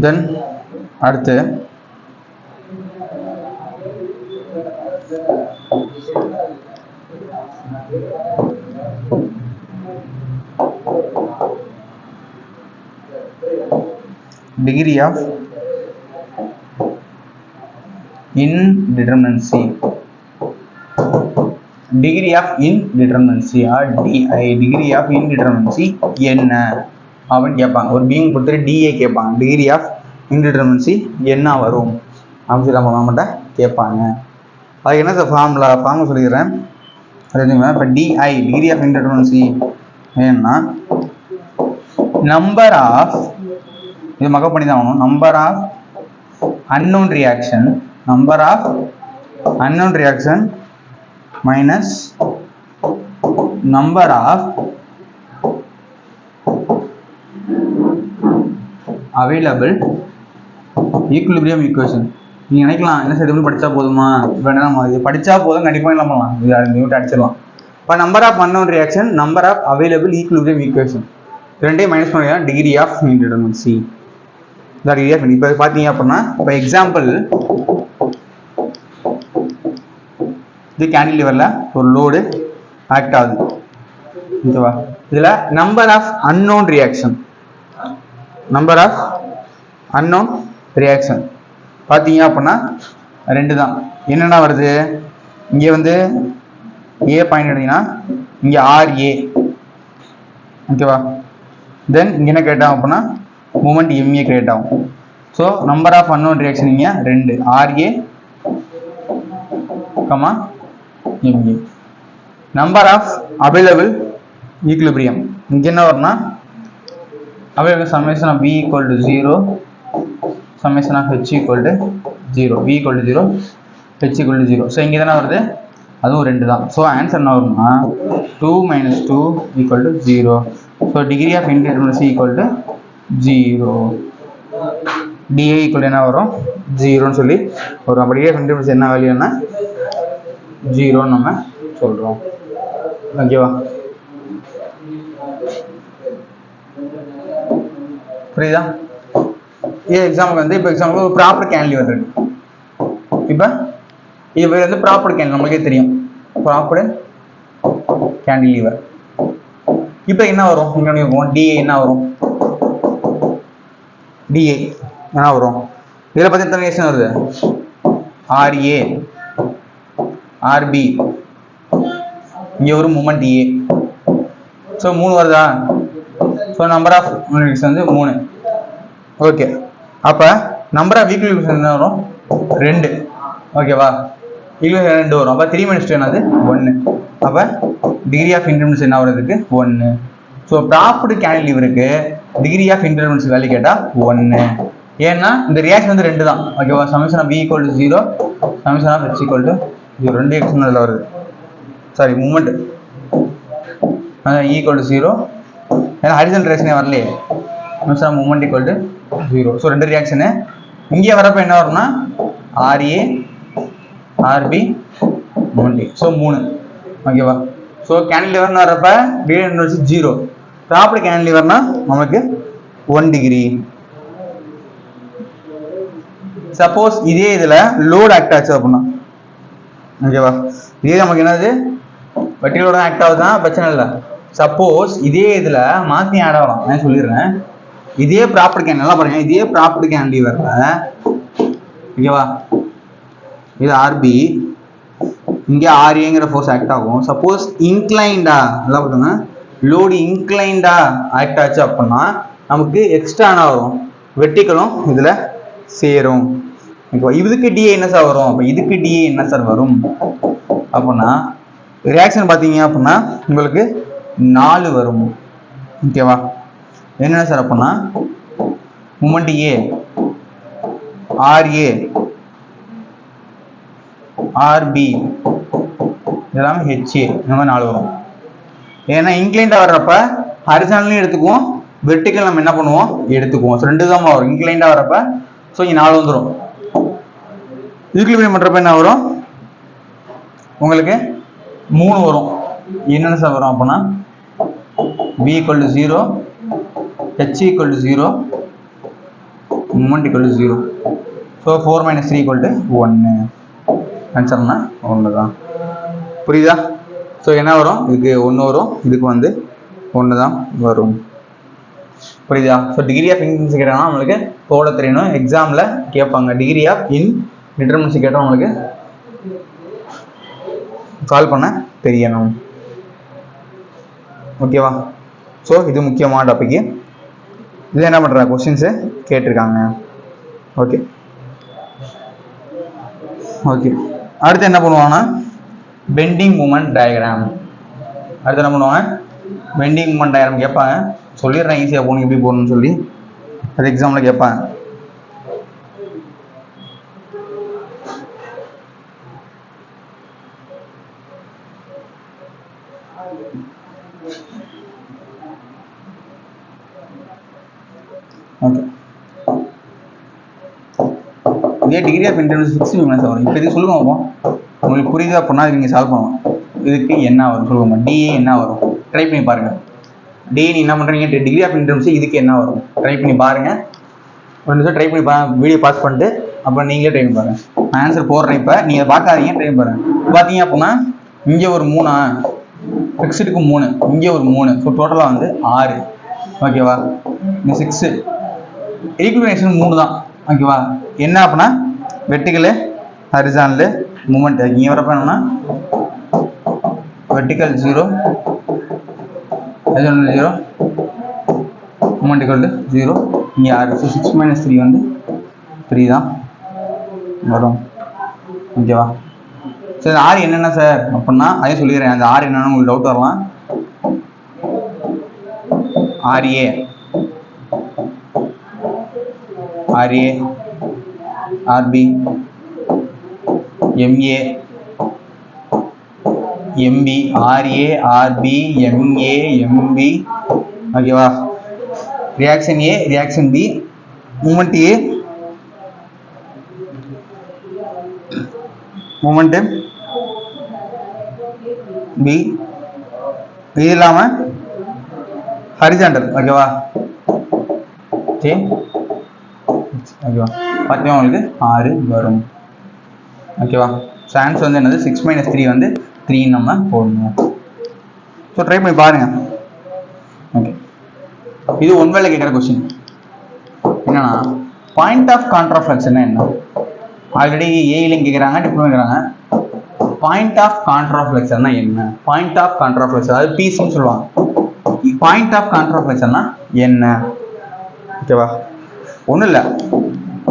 தென் அடுத்து degree of indeterminacy, degree of indeterminacy or DI, degree of indeterminacy என்ன அப்படின்னு கேட்பாங்க. ஒரு பீயிங் கொடுத்துட்டு DI கேட்பாங்க, டிகிரி ஆஃப் இன்டிடெர்மினன்சி என்ன வரும் அப்படின்னு சொல்லி நம்மகிட்ட கேட்பாங்க. அது என்ன சார் ஃபார்முலா சொல்லிடுறேன். இப்போ DI டிகிரி ஆஃப் இன்டிடெர்மினன்சி ஏன்னா நம்பர் ஆஃப், இது மக்கப் பண்ணி தான் ஆகணும், number of unknown reaction minus number of available equilibrium equation. நீங்க நினைக்கலாம் என்ன சார் இது படிச்சா போதுமா, வேணாம் இது படிச்சா போதும் கண்டிப்பா என்ன பண்ணலாம், இது அடிச்சிடலாம். இப்போ number of unknown reaction, number of available equilibrium equation ரெண்டையும் மைனஸ் பண்ணினா டிகிரி ஆஃப் இன்டிடெர்மினன்சி. இப்போ பார்த்தீங்க அப்படின்னா இப்போ எக்ஸாம்பிள் இது கேண்டிலிவரில் ஒரு லோடு ஆக்ட் ஆகுது ஓகேவா. இதில் நம்பர் ஆஃப் அன்னோன் ரியாக்ஷன் பார்த்தீங்க அப்படின்னா 2 தான். என்னென்ன வருது, இங்கே வந்து ஏ பாயிண்ட் எடுத்தீங்கன்னா இங்கே RA ஓகேவா. தென் இங்கே என்ன கிரியேட் ஆகும் அப்படின்னா மூமெண்ட் MA கிரியேட் ஆகும். So number of unknown reaction இங்கே 2 RA, MA. Number of available equilibrium இங்கே என்ன வரும்னா available summation of B equal to 0, summation of H equal to 0, B equal to 0, H equal to 0. So இங்கே தானே வருது, அதுவும் 2 தான். ஸோ ஆன்சர் என்ன வரும்னா 2 - 2 equal to 0. So degree of indeterminacy equal to 0. DI equal என்ன வரும் 0ன்னு சொல்லி வரும். அப்போ டிகிரி ஆஃப் இன்டிடெர்மினன்சி என்ன வேல்யூன்னா 0 நம்ம சொல்றோம் ஓகேவா. புரியுதா? எக்ஸாம்பிள் வந்து இப்போ எக்ஸாம்பிள் ஒரு ப்ராப்பர் கேண்டிலிவர் இருக்கு. இப்போ இது வந்து ப்ராப்பர் கேண்டில் நம்மளுக்கே தெரியும், ப்ராப்பர் கேண்டிலிவர். இப்போ என்ன வரும், DI என்ன வரும், DI என்ன வரும், இதில் பற்றி எத்தனை ரியாக்ஷன் வருது, RA RB, இங்கே ஒரு மூமெண்ட் A. ஸோ 3 வருதா. ஸோ நம்பர் ஆஃப் ரியாக்ஷன் வந்து 3. ஓகே, அப்போ நம்பர் ஆஃப் ஈக்குலிபிரியம் என்ன வரும் 2 ஓகேவா. ஈக்குலிபிரியம் 2 வரும். அப்போ 3 - 2 என்னது 1. அப்போ டிகிரி ஆஃப் இன்டிடெர்மினன்சி என்ன வருதுக்கு 1. ஸோ ப்ராப்பர்டு கேண்டிலிவருக்கு டிகிரி ஆஃப் இன்டிடெர்மினன்சி வேல்யூ கேட்டால் 1. ஏன்னா இந்த ரியாக்ஷன் வந்து 2 தான் ஓகேவா. Summation of B equal to 0, summation of H equal to 0. 2 reaction அதில் வருது. சாரி மூமெண்ட் ஈக்குவல் டு 0, ஏன்னா ஹரிசான்டல் ரியாக்ஷனே வரலையே. Summation of moment equal to 0. So 2 reaction இங்கே வரப்போ என்ன வரும்னா RA RB மூமெண்ட். ஸோ 3 ஓகேவா. ஸோ கேண்டிலிவர்னு வரப்ப டிகிரி ஆஃப் இன்டிடெர்மினன்சி 0. ப்ராப்பர் கேண்டிலிவர்னா நமக்கு 1 டிகிரி. சப்போஸ் இதே இதில் லோடு ஆக்ட் ஆச்சு அப்படின்னா ஓகேவா, இதே நமக்கு என்னது வெட்டிலோட ஆக்ட் ஆகுதுதான் பிரச்சனை இல்லை. சப்போஸ் இதே இதில் மாற்றி ஆட் ஆகலாம், நான் சொல்லிடுறேன். இதே ப்ராப்பர் கேண்டில் நல்லா பாருங்க, இதே ப்ராப்பர் கேண்டிலிவரில் ஓகேவா, இது RB, இங்கே RAங்கிற ஃபோர்ஸ் ஆக்ட் ஆகும். சப்போஸ் இன்க்ளைண்டா நல்லா பார்த்துங்க, லோடு இன்க்ளைண்டா ஆக்ட் ஆச்சு அப்படின்னா நமக்கு எக்ஸ்ட்ரா என்ன வரும், வெர்டிகலும் இதில் சேரும் ஓகேவா. இதுக்கு DI என்ன சார் வரும், அப்போ இதுக்கு DI என்ன சார் வரும் அப்படின்னா ரியாக்ஷன் பார்த்தீங்க அப்படின்னா உங்களுக்கு 4 வரும் ஓகேவா. என்னென்ன சார் அப்படின்னா மூமெண்ட் A, RA, RB, இதெல்லாமே HA, இந்த மாதிரி 4 வரும். ஏன்னா இன்க்ளைண்டாக வர்றப்ப ஹரிசான்டலையும் எடுத்துக்குவோம், வெர்டிகல் நம்ம என்ன பண்ணுவோம் எடுத்துக்குவோம். ஸோ 2 தான் வரும் இன்க்ளைண்டாக வர்றப்ப. ஸோ இங்கே 4 வந்துடும். ஈக்குலிபிரியம் பண்ணுறப்ப என்ன வரும் உங்களுக்கு 3 வரும். என்னென்ன சார் வரும் அப்படின்னா B equal to 0, H equal to 0, moment equal to 0. So 4 - 3 equal to 1. ஆன்சர்னா 1 தான். புரியுதா? ஸோ என்ன வரும், இதுக்கு 1 வரும், இதுக்கு வந்து 1 தான் வரும். புரியுதா? ஸோ டிகிரி ஆஃப் இன்டிடெர்மினன்சி கேட்டாங்கன்னா நம்மளுக்கு போட தெரியணும். எக்ஸாமில் கேட்பாங்க டிகிரி ஆஃப் இன்டிடெர்மினன்சி கேட்டால் உங்களுக்கு கால் பண்ண தெரியணும். ஓகேவா? ஸோ இது முக்கியமான டாபிக். இது என்ன பண்ணுறாங்க, கொஸ்டின்ஸு கேட்டிருக்காங்க. ஓகே ஓகே அடுத்து என்ன பண்ணுவாங்கன்னா பெண்டிங் மூமெண்ட் டயக்ராம். அடுத்து என்ன பண்ணுவாங்க, பெண்டிங் மூமெண்ட் டயக்ராம் கேட்பாங்க. சொல்லிடுறேன் ஈஸியாக போகணும் எப்படி போகணும்னு சொல்லி, அது எக்ஸாமில் கேட்பாங்க. ஓகே இதே டிகிரி ஆஃப் இன்டிடெர்மினன்சி 60 மினிட்ஸ் வரும். இப்போ இது சொல்லுங்க பார்ப்போம், உங்களுக்கு புரியுது அப்படின்னா அது நீங்கள் சால்வ் பண்ணுவோம். இதுக்கு என்ன வரும் சொல்லுங்க, டிஏ என்ன வரும் ட்ரை பண்ணி பாருங்கள். டிஏ நீ என்ன பண்ணுறீங்க, டிகிரி ஆஃப் இன்டிடெர்மினன்சி இதுக்கு என்ன வரும் ட்ரை பண்ணி பாருங்கள். ஒரு நிமிஷம் ட்ரை பண்ணி வீடியோ பாஸ் பண்ணிட்டு அப்புறம் நீங்களே ட்ரை பண்ணி பாருங்கள். நான் ஆன்சர் போடுறேன், இப்போ நீங்கள் பார்க்காதீங்க, ட்ரை பண்ணி பாருங்கள். பார்த்தீங்க அப்படின்னா இங்கே ஒரு 3, ஃபிக்ஸுக்கு 3, இங்கே ஒரு 3, ஸோ டோட்டலாக வந்து 6. ஓகேவா? இந்த 6 ஈக்குவலேஷன் 3 தான். ஓகேவா? என்ன அப்படின்னா வெர்டிகல் ஹரிசாண்டல் மூமெண்ட் இங்கே வரப்போ என்னன்னா vertical 0 horizontal 0 moment equal to 0. இங்கே 6. ஸோ 6 - 3 வந்து 3 தான் வரும். ஓகேவா? சரி, 6 என்னென்ன சார் அப்படின்னா அதே சொல்லிடுறேன். அந்த 6 என்னென்னு உங்களுக்கு டவுட் வரலாம். RA RB MA MB RA RB MA MB. ஓகேவா? Reaction A reaction B moment A moment B இது இல்லாமல் ஹரிசாண்டல். ஓகேவா? ஓகே ஓகேவா? பார்த்தீங்கன்னா உங்களுக்கு 6 வரும். ஓகேவா? ஸோ ஆன்சர் வந்து என்னது 6 - 3 வந்து 3 நம்ம போடணும். ஸோ ட்ரை பண்ணி பாருங்க. ஓகே இது ஒன்வேளை கேட்குற கொஸ்டின் என்னன்னா பாயிண்ட் ஆஃப் கான்ட்ராஃப்ளெக்ஷன் என்ன. ஆல்ரெடி ஏயிலையும் கேட்குறாங்க, டிப்ளமோ கேட்குறாங்க. பாயிண்ட் ஆஃப் கான்ட்ராஃப்ளெக்ஷன்னா என்ன? பாயிண்ட் ஆஃப் கான்ட்ராஃப்ளெக்ஷன் அதாவது பிசின்னு சொல்லுவாங்க. பாயிண்ட் ஆஃப் கான்ட்ராஃப்ளெக்ஷன்னா என்ன? ஓகேவா? ஒன்றும் இல்லை,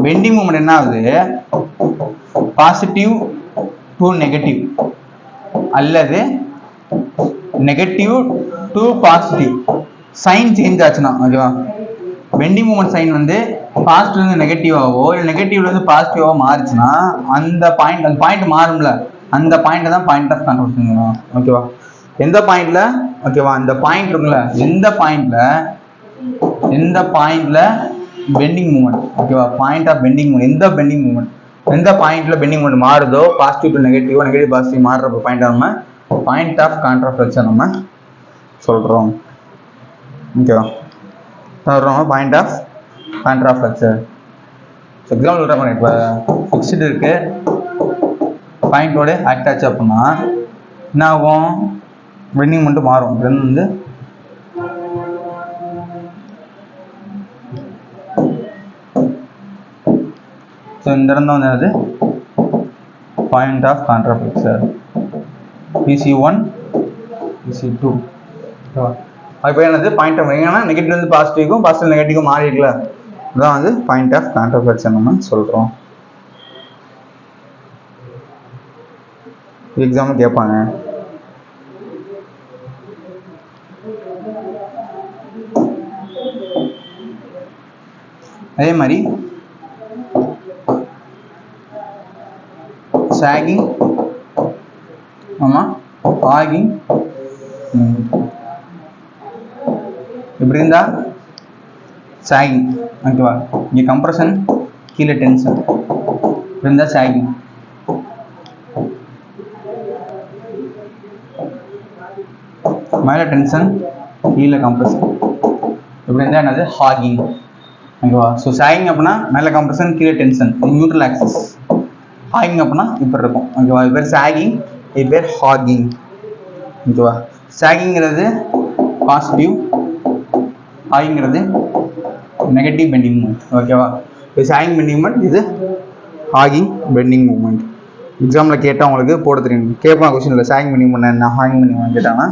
பெண்டிங் மூமெண்ட் என்ன ஆகுது, பாசிட்டிவ் டு நெகட்டிவ் அல்லது negative to positive sign change ஆச்சுன்னா. ஓகேவா? பெண்டிங் மூமெண்ட் சைன் வந்து பாசிட்டிவ்லேருந்து நெகட்டிவாவோ இல்லை நெகட்டிவ்லேருந்து பாசிட்டிவாவோ மாறிச்சுன்னா அந்த பாயிண்ட் மாறும்ல, அந்த பாயிண்ட் தான் பாயிண்ட் ஆஃப் கான்ட்ராஃப்ளெக்ஷன். ஓகேவா? எந்த பாயிண்ட்ல, ஓகேவா, இந்த பாயிண்ட் இருக்குல்ல, எந்த பாயிண்ட்ல பெண்டிங் மூமெண்ட், ஓகேவா, பாயிண்ட் ஆஃப் பெண்டிங் மூமெண்ட், எந்த பாயிண்ட்ல பெண்டிங் மூமெண்ட் மாறுதோ positive to negative negative positive மாறுற பாயிண்ட் நம்ம பாயிண்ட் ஆஃப் கான்ட்ராஃப்ளெக்ஷன் நம்ம சொல்றோம். ஓகேவா? சொல்றோம் பாயிண்ட் ஆஃப் கான்ட்ராஃப்ளெக்ஷன். எக்ஸாம்பிள் சொல்றேன். இப்போ ஃபிக்ஸ்டு இருக்கு, பாயிண்டோட ஆக்ட் ஆச்சு அப்படின்னா என்ன ஆகும், பெண்டிங் மட்டும் மாறும். தென் வந்து ஸோ இந்த இடம் தான் வந்து பாயிண்ட் ஆஃப் கான்ட்ராஃப்ளெக்ஷன் PC1 PC2. இப்போ என்னது பாயிண்ட் ஆஃப், ஏன்னா நெகட்டிவ் வந்து பாசிட்டிவ்க்கும் பாசிட்டிவ் நெகட்டிவ்க்கும் மாறி இருக்குல்ல, அதான் வந்து பாயிண்ட் ஆஃப் கான்ட்ராஃப்ளெக்ஷன் நம்ம சொல்கிறோம். எக்ஸாம்பிள் கேட்பாங்க. அதே மாதிரி சாகிங், ஆமாம் ஆகிங், இப்படி இருந்தா சாகிங். ஓகேவா? இங்கே கம்ப்ரஷன், கீழே டென்ஷன், இப்படி இருந்தா சாகிங். மேலே டென்ஷன், கீழே கம்ப்ரஷன், இப்படி இருந்தால் என்னது ஹாகிங். ஓகேவா? ஸோ சாகிங் அப்படின்னா மேலே கம்ப்ரஷன் கீழே டென்ஷன், நியூட்ரல் ஆக்சிஸ். ஹாகிங் அப்படின்னா இப்படி இருக்கும். ஓகேவா? இது பேர் சாகிங், இது பேர் ஹாகிங். ஓகேவா? சாகிங்கிறது பாசிட்டிவ், ஆகிங்கிறது நெகட்டிவ் பெண்டிங் மூமெண்ட். ஓகேவா? இது சாகிங் பெண்டிங் மூமெண்ட், இது ஹாகிங் பெண்டிங் மூமெண்ட். எக்ஸாமில் கேட்டால் உங்களுக்கு போட தெரியும். கேட்பான் கொஸ்டின் இல்லை, சாகிங் பெண்டிங் மூமெண்ட் என்ன, ஹாகிங் பெண்டிங் மூமெண்ட் கேட்டாங்கன்னா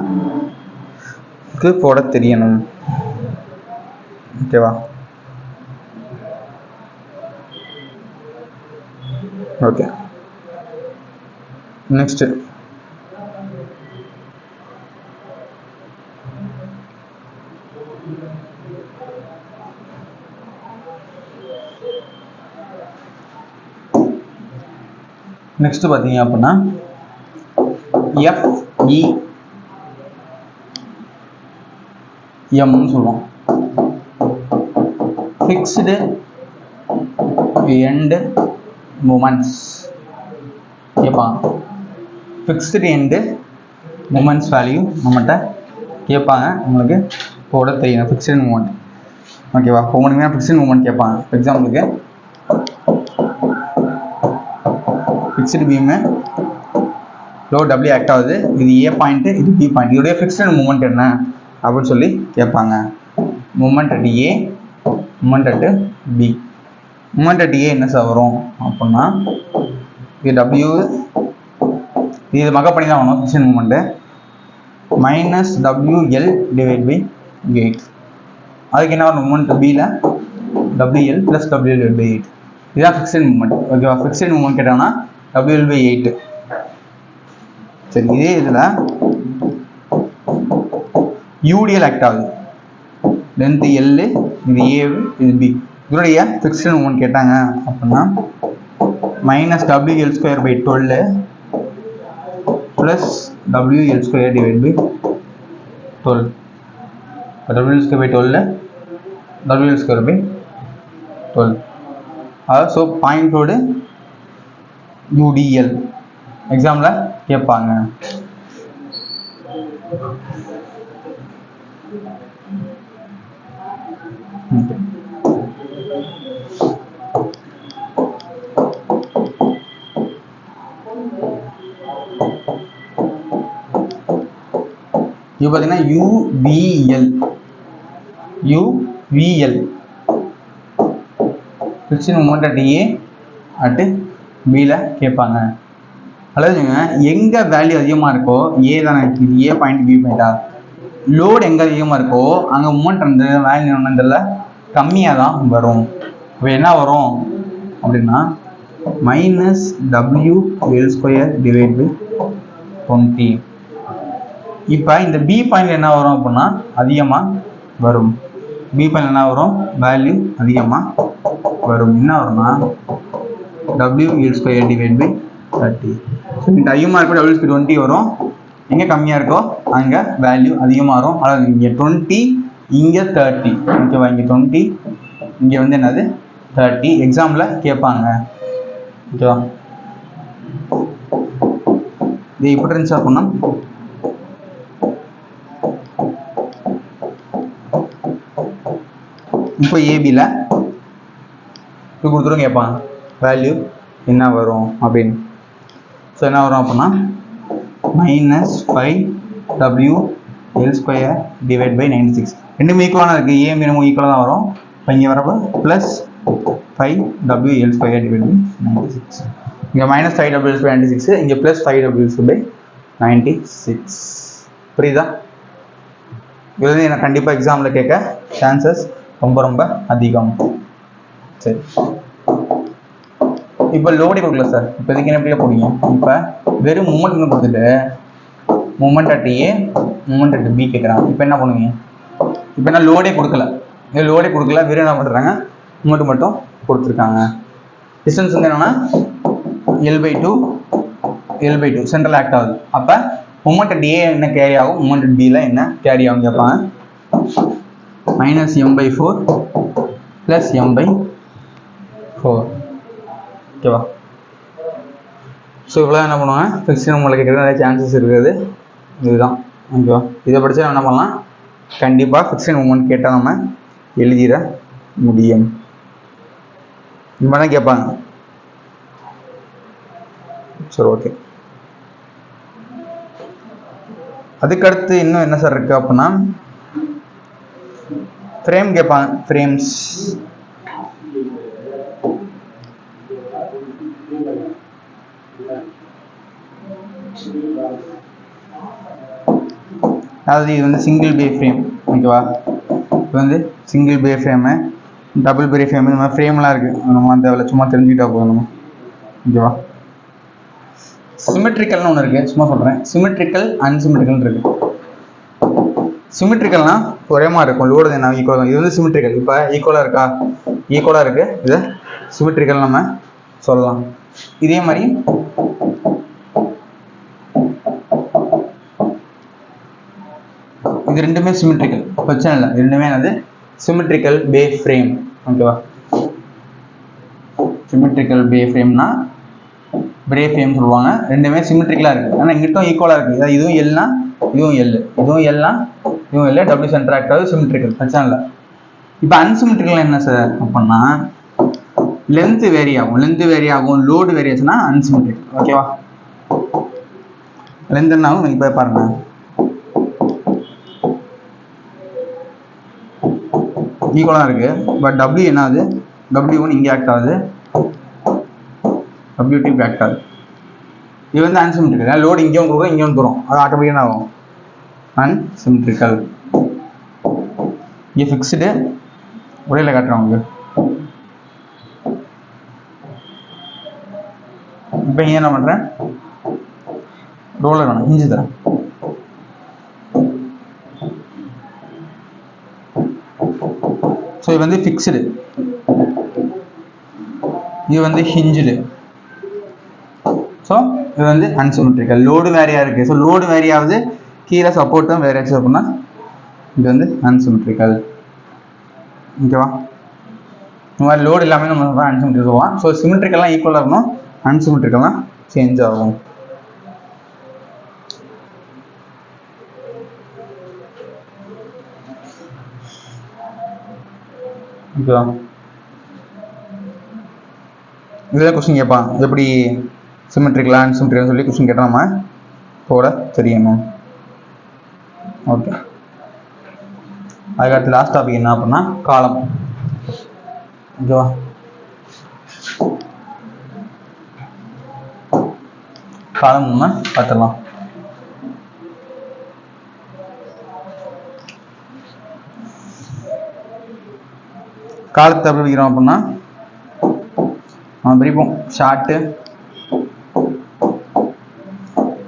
போட தெரியணும். ஓகேவா? ஓகே, நெக்ஸ்ட் நெக்ஸ்ட் பார்த்தீங்க அப்படின்னா FEM சொல்லுவோம். ஃபிக்ஸ்டு எண்ட் மூமெண்ட்ஸ் கேட்பாங்க. ஃபிக்ஸ்டு எண்டு மூமெண்ட்ஸ் வேல்யூ நம்மகிட்ட கேட்பாங்க. உங்களுக்கு போட தெரியும் ஃபிக்ஸ்டு மூமெண்ட். ஓகேவா? உங்களுக்கு ஃபிக்ஸ்டு மூமெண்ட் கேட்பாங்க. எக்ஸாம்பிளுக்கு ஃபிக்ஸ்டு பீமு லோ டபிள்யூ ஆக்ட் ஆகுது, இது ஏ பாயிண்ட்டு, இது பி பாயிண்ட். இதோடைய ஃபிக்ஸ்டு மூமெண்ட் என்ன அப்படின்னு சொல்லி கேட்பாங்க. Moment at A, moment at B. Moment at A என்ன சார் வரும் அப்படின்னா இது டபிள்யூ, இது மக பண்ணி தான் வரணும். Fixed moment minus WL divide by 8. அதுக்கு என்ன வரும்? மூமெண்ட் பியில் WL plus WL divide by 8. இதுதான் ஃபிக்ஸ்டு மூமெண்ட். ஓகேவா? ஃபிக்ஸ்டு மூமெண்ட் கேட்டாங்கன்னா WL by 8. சரி, இதே இதில் UDL ஆக்ட் ஆகுது. லென்த் L, இது A, இது B. இதோடைய ஃபிக்ஸ்டு மூமெண்ட் கேட்டாங்க அப்படின்னா minus WL square by 12 plus WL square divide by 12. WL square by 12, WL square by 12. அதாவது ஸோ பாயிண்டோடு UDL எக்ஸாமில் கேட்பாங்க. இது பார்த்தீங்கன்னா UVL fixed moment at A at பியில் கேட்பாங்க. அதாவதுங்க எங்கே வேல்யூ அதிகமாக இருக்கோ, ஏ தானே இருக்குது, ஏ பாயிண்ட் பி பாயிண்டா, லோடு எங்கே அதிகமாக இருக்கோ அங்கே மூமெண்ட் வந்து வேல்யூ ஒன்றுல கம்மியாக தான் வரும். இப்போ என்ன வரும் அப்படின்னா minus WL square divide by 20. இப்போ இந்த பி பாயிண்ட் என்ன வரும் அப்படின்னா அதிகமாக வரும். பி பாயிண்ட் என்ன வரும்? வேல்யூ அதிகமாக வரும். என்ன வரும்னா WL square divide by 30. So இந்த அதிகமாக இருக்கோ WL ஸ்கொயர் 20 வரும். எங்கே கம்மியாக இருக்கோ அங்கே வேல்யூ அதிகமாக வரும். அதாவது இங்கே 20, இங்கே 30. ஓகேவா? இங்கே 20, இங்கே வந்து என்னது 30. எக்ஸாம்பிள் கேட்பாங்க. ஓகேவா? இது எப்படி இருந்துச்சு அப்படின்னா இப்போ ஏபியில் இப்போ கொடுத்துரும் கேட்பாங்க வேல்யூ என்ன வரும் அப்படின்னு. ஸோ என்ன வரும் அப்படின்னா minus 5WL square divide by 96. ரெண்டுமே ஈக்குவலாக இருக்குது. ஏ மினிமம் ஈக்குவலாக தான் வரும். இப்போ இங்கே வரப்போ plus 5WL square divide by 96. இங்கே மைனஸ் 5WL பை 96, இங்கே ப்ளஸ் 5WL பை 96. புரியுதா? இது வந்து எனக்கு கண்டிப்பாக எக்ஸாமில் கேட்க சான்சஸ் ரொம்ப ரொம்ப அதிகம். சரி, இப்போ லோடே கொடுக்கல சார். இப்போ இதுக்கு என்ன எப்படியா போடுவீங்க? இப்போ வெறும் மூமெண்ட் கொடுத்துட்டு moment at A, moment at B கேட்குறாங்க. இப்போ என்ன பண்ணுவீங்க? இப்போ என்ன லோடே கொடுக்கல, இது லோடே கொடுக்கல, வெறும் என்ன பண்ணுறாங்க மூமெண்ட் மட்டும் கொடுத்துருக்காங்க. டிஸ்டன்ஸ் வந்து என்னன்னா L/2 சென்ட்ரல் ஆக்ட் ஆகுது. அப்போ மூமெண்ட் அட் ஏ என்ன கேரி ஆகும், மூமெண்ட் அட் பியில் என்ன கேரி ஆகும் கேட்பாங்க. Minus M/4 plus M/4. ஓகேவா? ஸோ இவ்வளோ என்ன பண்ணுவாங்க, ஃபிக்ஸ்டு மூமெண்ட் கேட்குறது நிறைய சான்சஸ் இருக்குது. இதுதான். ஓகேவா? இதை படித்தா என்ன பண்ணலாம், கண்டிப்பாக ஃபிக்ஸ்டு மூமெண்ட் கேட்டால் நம்ம எழுதிட முடியும். இது மாதிரி தான் கேட்பாங்க. சரி, ஓகே. அதுக்கடுத்து இன்னும் என்ன சார் இருக்குது அப்படின்னா ஃப்ரேம் கேட்பாங்க, ஃப்ரேம்ஸ். அதாவது இது வந்து சிங்கிள் பே ஃப்ரேம், ஓகேவா. இது வந்து சிங்கிள் பே ஃப்ரேமு, டபுள் பே ஃப்ரேம், இந்த மாதிரி ஃப்ரேம்லாம் இருக்குது. நம்ம தேவையில்ல, சும்மா தெரிஞ்சுக்கிட்டா போதும் நம்ம, ஓகேவா. சிமெட்ரிக்கல்னு ஒன்று இருக்குது, சும்மா சொல்கிறேன். சிமெட்ரிக்கல், அன்சிமெட்ரிக்கல் இருக்குது. சிமெட்ரிக்கல்னா ஒரே மாதிரி இருக்கும், லோடு என்ன ஈக்குவலாக தான். இது வந்து சிமெட்ரிக்கல், இப்போ ஈக்குவலாக இருக்கா, ஈக்குவலாக இருக்குது, இது சிமெட்ரிக்கல் நம்ம சொல்லலாம். இதே மாதிரி இது ரெண்டுமே சிமெட்ரிக்கல், பிரச்சனை இல்லை. ரெண்டுமே என்னது, சிமெட்ரிக்கல் பே ஃப்ரேம், ஓகேவா. சிமெட்ரிக்கல் பே ஃப்ரேம்னா பே ஃப்ரேம் சொல்லுவாங்க. ரெண்டுமே சிமெட்ரிக்கலாக இருக்குது, ஆனால் இங்கிட்டும் ஈக்குவலாக இருக்குது. அதாவது இதுவும் எல்னா இதுவும் எல், இதுவும் எல்னா இதுவும் எல், டபுள்யூ சென்டர் ஆக்ட் ஆகுது, சிமெட்ரிக்கல், பிரச்சனை இல்லை. இப்போ அன்சிமெட்ரிக்கல் என்ன சார் அப்படின்னா லென்த் வேரி ஆகும், லோடு வேரி ஆச்சுன்னா அன்சிமெட்ரிக்கல், ஓகேவா. லென்த் என்ன ஆகும் இப்போ பாருங்க, ஈக்குவலாக இருக்குது, பட் டபிள்யூ என்ன ஆகுது, டபிள்யூ1 இங்கே ஆக்ட் ஆகுது, டபிள்யூ2 ஆக்ட் ஆகுது. இது வந்து அன்சிமெட்ரிக்கல், லோடு இங்கேயும் கொடுக்கும் இங்கேயும் தரும், அது ஆட்டோமேட்டிக்காக என்ன ஆகும், அன்சிமெட்ரிக்கல். இங்கே ஃபிக்ஸ்டு, ஒரேல காட்டுறேன் உங்களுக்கு. இப்போ இங்கே என்ன பண்ணுறேன், ரோலர் வேணும், ஹிஞ்சு தரேன். ஸோ இது வந்து ஃபிக்ஸ்டு, இது வந்து ஹிஞ்சுடு. ஸோ இது வந்து அன்சிமெட்ரிக்கல், லோடு வேறையாக இருக்குது. ஸோ லோடு வேறையாவது, கீழே சப்போர்ட்டும் வேறு ஆச்சு அப்படின்னா இது வந்து அன்சிமெட்ரிக்கல், ஓகேவா. இந்த மாதிரி லோடு எல்லாமே நம்ம அன்சிமெட்ரிக்கல் சொல்லலாம். ஸோ சிமெட்ரிக்கல்லாம் ஈக்குவலாக இருக்கணும், அன்சிமெட்ரிக்கல்லாம் சேஞ்ச் ஆகும், ஓகேவா. இதுதான் கொஸ்டின் கேட்பான், எப்படி சிமெட்ரிக்கலா அன்சிமெட்ரிக்கல் சொல்லி கொஸ்டின் கேட்டால் நம்ம போட தெரியணும், ஓகே. அதுக்கடுத்து லாஸ்ட் டாபிக் என்ன அப்படின்னா காலம், ஓகேவா. காலம் நம்ம பார்த்துடலாம். காலத்தை எப்படி பிரிக்கிறோம் அப்படின்னா நம்ம பிரிப்போம், ஷார்ட்டு,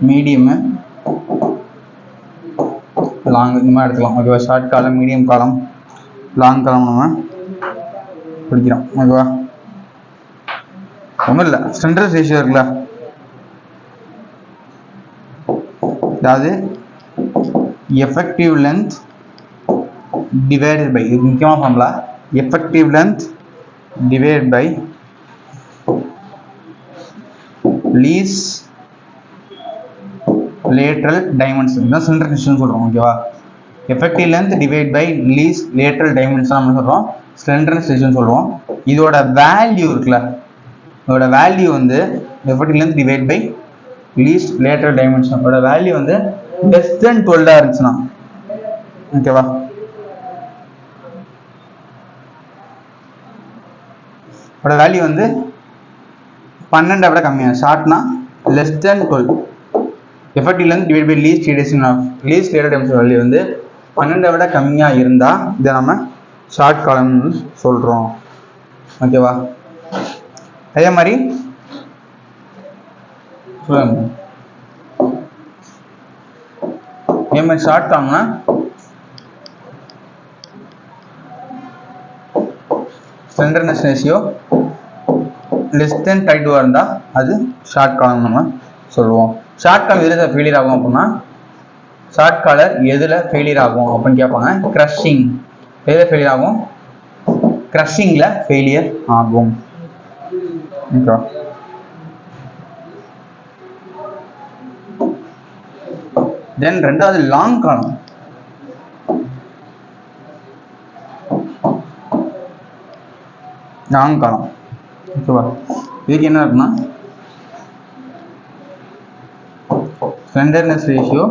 மீடியமு, லாங், இந்த மாதிரி எடுத்துக்கலாம், ஓகேவா. ஷார்ட் காலம், மீடியம் காலம், லாங் காலம் நம்ம பிடிக்கிறோம், ஓகேவா. ஒன்றும் இல்லை, ஸ்டாண்டர்ட் ரேஷியோ இருக்குல்ல, அதாவது எஃபெக்டிவ் லென்த் டிவைடட் பை, இது முக்கியமான formula, effective length divided by least lateral dimension, இதுதான் சென்டர் டிஸ்டன்ஸ் சொல்றோம், ஓகேவா. effective length divided by least lateral dimension நம்ம சொல்றோம், ஸ்லெண்டர்னஸ் ரேஷியோன்னு சொல்றோம். இதோட வேல்யூ இருக்குல்ல, இதோட வேல்யூ வந்து effective length divided by least lateral dimension ஓட வேல்யூ வந்து less than 12 இருந்துச்சுன்னா, ஓகேவா. அதோட வேல்யூ வந்து 12 விட கம்மியாக, ஷார்ட்னா less than 12, effective length divide by least lateral dimension value வந்து 12 விட கம்மியாக இருந்தால் இதை நம்ம ஷார்ட் காலம்னு சொல்கிறோம், ஓகேவா. அதே மாதிரி ஷார்ட் காலம்னா ஸ்லெண்டர்னஸ் ரேஷியோ லெஸ் தென் 32 இருந்தால் அது ஷார்ட் காலம் நம்ம சொல்லுவோம். ஷார்ட் காலம் எதில் ஃபெயிலியர் ஆகும் அப்படின்னா, ஷார்ட் காலர் எதில் ஃபெயிலியர் ஆகும் அப்படின்னு கேட்பாங்க. க்ரஷிங், எதில் ஃபெயிலியர் ஆகும், க்ரஷிங்கில் ஃபெயிலியர் ஆகும், ஓகே. தென் ரெண்டாவது லாங் காலம். லாங் காலம், ஓகேவா. இதுக்கு என்ன இருக்குன்னா ஸ்லெண்டர்னஸ் ரேஷியோ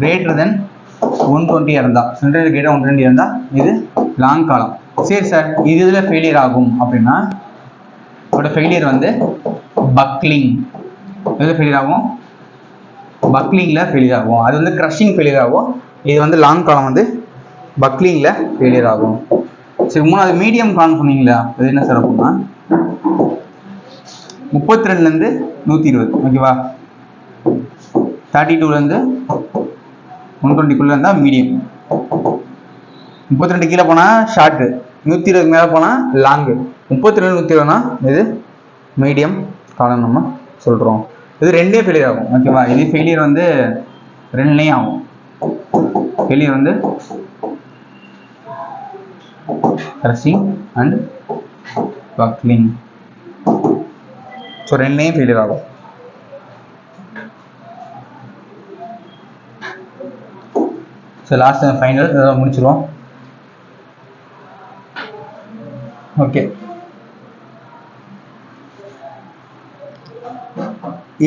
கிரேட்டர் தென் 120 இருந்தால், ஸ்லெண்டர் கிரேட்டர் 120 இருந்தால் இது லாங் காலம். சரி சார், இது இதில் ஃபெயிலியர் ஆகும் அப்படின்னா இதோட ஃபெயிலியர் வந்து பக்லிங். எதில் ஃபெயிலியர் ஆகும்? பக்லிங்கில் ஃபெயிலியர் ஆகும். அது வந்து க்ரஷிங் ஃபெயிலியர் ஆகும். இது வந்து லாங் காலம் வந்து பக்லிங்கில் ஃபெயிலியர் ஆகும். சரி, மூணாவது மீடியம் காலம் சொன்னீங்களா, அது என்ன சார் அப்படின்னா 32லேருந்து 120, ஓகேவா? 32லேருந்து 120 இருந்தால் மீடியம். 32 கீழே போனால் ஷார்ட்டு, 120 மேலே போனால் லாங்கு. 32 120னா இது மீடியம் காலம் நம்ம சொல்கிறோம். இது ரெண்டே ஃபெயிலியர் ஆகும், ஓகேவா? இது ஃபெயிலியர் வந்து ரெண்டுலேயும் ஆகும். ஃபெயிலியர் வந்து க்ரஷிங் அண்ட் பக்லிங். ஸோ ரெண்டுலேயும் ஃபெயிலியர் ஆகும். ஸோ லாஸ்ட் ஃபைனல் முடிச்சிடுவோம். ஓகே,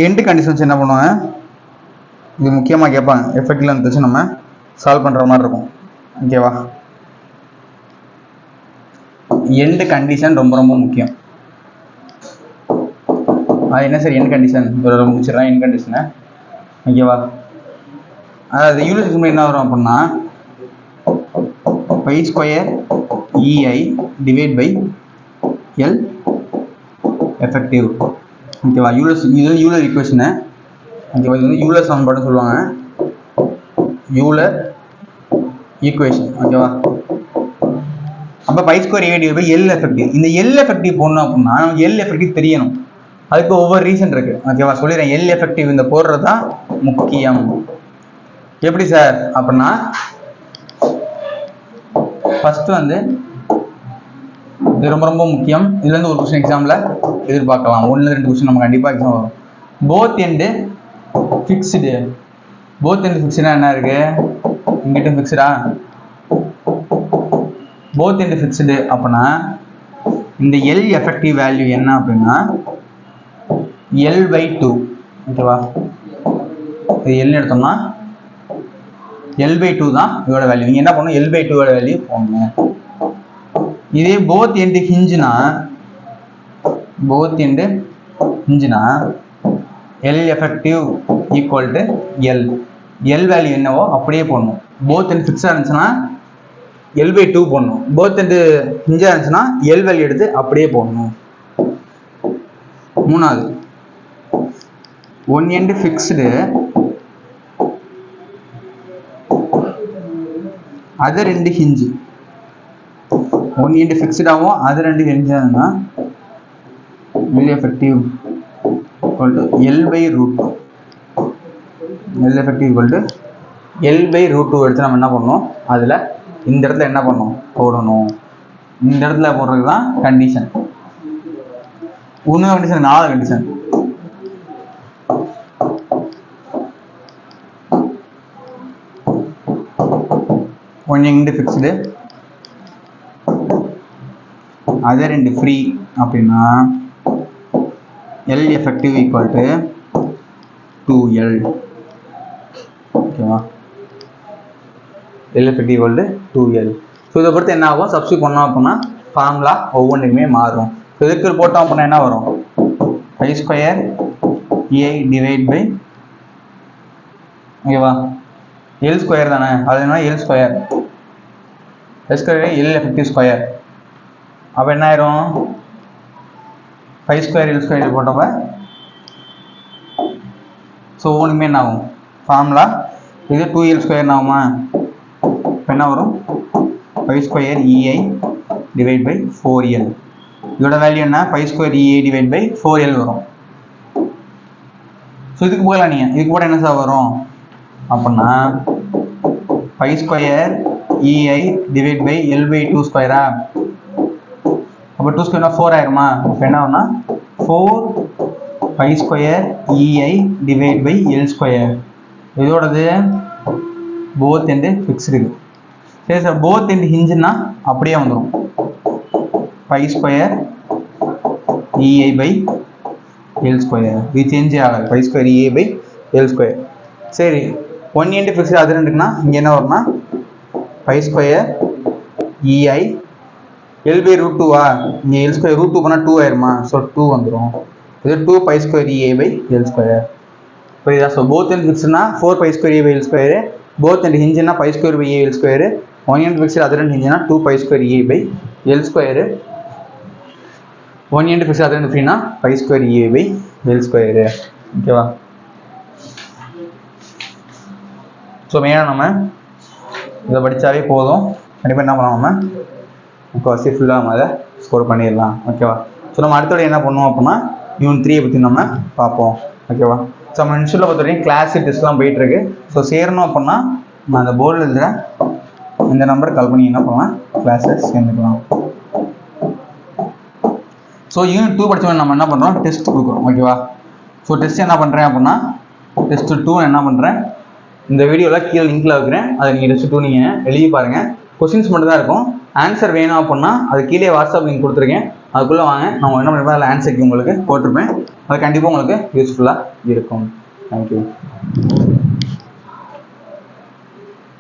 எண்டு கண்டிஷன்ஸ் என்ன பண்ணுவாங்க, இது முக்கியமாக கேட்பாங்க. எஃபெக்டில் இருந்துச்சு நம்ம சால்வ் பண்ணுற மாதிரி இருக்கும், ஓகேவா? எண்டு கண்டிஷன் ரொம்ப ரொம்ப முக்கியம். அது என்ன சார் எண்ட் கண்டிஷன்? ஒரு முடிச்சிடலாம் எண்ட் கண்டிஷனை, ஓகேவா? அதாவது யூனிட் என்ன வரும் அப்படின்னா pi square EI divide by L effective, ஓகேவா? இது யூலர் ஈக்குவேஷனு, ஓகேவா? இது வந்து யூலர் சமன்பாடுன்னு சொல்லுவாங்க, யூலர் ஈக்குவேஷன், ஓகேவா? அப்போ pi square A divide by L effective. இந்த எல் எஃபெக்டிவ் போடணும் அப்படின்னா நமக்கு எல் எஃபெக்டிவ் தெரியணும். அதுக்கு ஒவ்வொரு ரீசன் இருக்கு, ஓகேவா? சொல்லிடுறேன். எல் எஃபெக்டிவ் இந்த போடுறது தான் முக்கியம். எப்படி சார் அப்படின்னா ஃபர்ஸ்ட் வந்து இது ரொம்ப ரொம்ப முக்கியம். இதுல இருந்து ஒரு கொஸ்டின் எக்ஸாம்ல எதிர்பார்க்கலாம். 1-2 கொஸ்டின் நம்ம கண்டிப்பா எக்ஸாம் வரும். Both end fixed. Both end ஃபிக்ஸ்டுனா என்ன இருக்கு? இங்கிட்ட ஃபிக்ஸ்டா? போத் எண்டு ஃபிக்ஸ்டு அப்படின்னா இந்த எல் எஃபெக்டிவ் வேல்யூ என்ன அப்படின்னா L/2, ஓகேவா? இது எல் எடுத்தோம்னா L/2 தான் இதோட வேல்யூ. நீங்க என்ன பண்ணணும்? L/2 வேல்யூ போடணும். இதே போத் எண்டு ஹிஞ்சுனா L effective equal to L. L value என்னவோ அப்படியே போடணும். போத் எண்டு ஃபிக்ஸாக இருந்துச்சுன்னா L/2 போடணும். போத் எண்டு ஹிஞ்சாக இருந்துச்சுன்னா எல் வேல்யூ எடுத்து அப்படியே போடணும். மூணாவது, ஒன் எண்டு ஃபிக்ஸ்டு அதர் ரெண்டு ஹிஞ்சு. ஒன் எண்டு ஃபிக்ஸ்டாகவும் அதர் ரெண்டு ஹிஞ்சாக L effective equal to L/√2. L effective equal to L/√2 எடுத்து நம்ம என்ன பண்ணணும்? அதில் இந்த இடத்துல என்ன பண்ணணும்? போடணும். இந்த இடத்துல போடுறது தான் கண்டிஷன். ஒன்று condition, 4 condition. One end fixed other ரெண்டு ஃப்ரீ அப்படின்னா L effective equal to 2L, ஓகேவா? L effective equal to 2L. So இதை பொறுத்து என்ன ஆகும்? சப்ஸ்டியூட் பண்ணோம் அப்படின்னா ஃபார்முலா ஒவ்வொன்றுக்குமே மாறும். ஸோ இதுக்கு போட்டோம் அப்படின்னா என்ன வரும்? Pi square AI divide by, ஓகேவா? எல் ஸ்கொயர் தானே, அது என்ன? L square L effective square. அப்போ என்ன ஆயிரும்? பை ஸ்கொயர் எல் ஸ்கொயர் போட்டப்ப ஸோ ஒன்றுமே என்ன ஆகும்? ஃபார்முலா இது 2L ஸ்கொயர் ஆகுமா? இப்போ என்ன வரும்? Pi square EI divide by 4L. இதோட வேல்யூ என்ன? Pi square EI divide by 4L வரும். ஸோ இதுக்கு போகலாம். நீங்கள் இதுக்கு கூட என்ன சார் வரும் அப்படின்னா pi square EI divide by L/2 ஸ்கொயரா? அப்போ 2 ஸ்கொயர்னா 4 ஆயிருமா? இப்போ என்ன ஆகும்னா 4 pi square EI divide by L square. இதோடது போத் எண்டு ஃபிக்ஸ்டு. சரி சார், போத் எண்டு ஹிஞ்சுன்னா அப்படியே வந்துடும். Pi square EI by L square. இது சேஞ்சே ஆகாது. Pi square EI by L square. சரி, ஒன் எண்டு ஃபிக்ஸ்டு அது ரெண்டுக்குன்னா இங்கே என்ன வரும்னா pi square EI L by root டூவா, இங்கே எல் ஸ்கொயர் ரூட் டூ பண்ணால் 2 ஆயிருமா, ஸோ 2 வந்துடும். இது 2 pi square EA by L square. புரியுதா? ஸோ போத் அண்ட் ஃபிக்ஸ்னா 4 pi square A by L square, both end ஹிஞ்சுனா pi square by A L square, one end fixed other end ஹிஞ்சுனா 2 pi square A by L square, one end fixed other end ஃப்ரீனா pi square A by L square. ஓகேவா? So மெயினாக நம்ம இதை படித்தாவே போதும். கண்டிப்பாக என்ன பண்ணலாம், நம்ம முக்கால்வாசி ஃபுல்லாக நம்ம அதை ஸ்கோர் பண்ணிடலாம். ஓகேவா? ஸோ நம்ம அடுத்தது என்ன பண்ணுவோம் அப்படின்னா யூனிட் 3 பற்றி நம்ம பார்ப்போம். ஓகேவா? ஸோ நம்ம இன்ஸ்டியூட்டில் பொறுத்த வரைக்கும் கிளாஸ் டெஸ்ட்லாம் போயிட்டுருக்கு. ஸோ சேரணும் அப்படின்னா நான் அந்த போர்டில் இருக்கிற இந்த நம்பருக்கு கால் பண்ணி என்ன பண்ணலாம், கிளாஸஸ் சேர்ந்துக்கலாம். ஸோ யூனிட் 2 படித்தவங்க நம்ம என்ன பண்ணுறோம், டெஸ்ட் கொடுக்குறோம். ஓகேவா? ஸோ டெஸ்ட் என்ன பண்ணுறேன் அப்படின்னா டெஸ்ட் 2 என்ன பண்ணுறேன், இந்த வீடியோவில் கீழே லிங்க்கில் வைக்கிறேன். அதை நீங்கள் டெஸ்ட் 2 நீங்கள் எழுதி பாருங்கள். கொஸ்டின்ஸ் மட்டும் தான் இருக்கும். ஆன்சர் வேணும் அப்படின்னா அது கீழே வாட்ஸ்அப் லிங்க் கொடுத்துருக்கேன், அதுக்குள்ளே வாங்க. நான் என்ன பண்ணுவேன், அதில் ஆன்சருக்கு உங்களுக்கு போட்டிருப்பேன். அது கண்டிப்பாக உங்களுக்கு யூஸ்ஃபுல்லாக இருக்கும். தேங்க்யூ.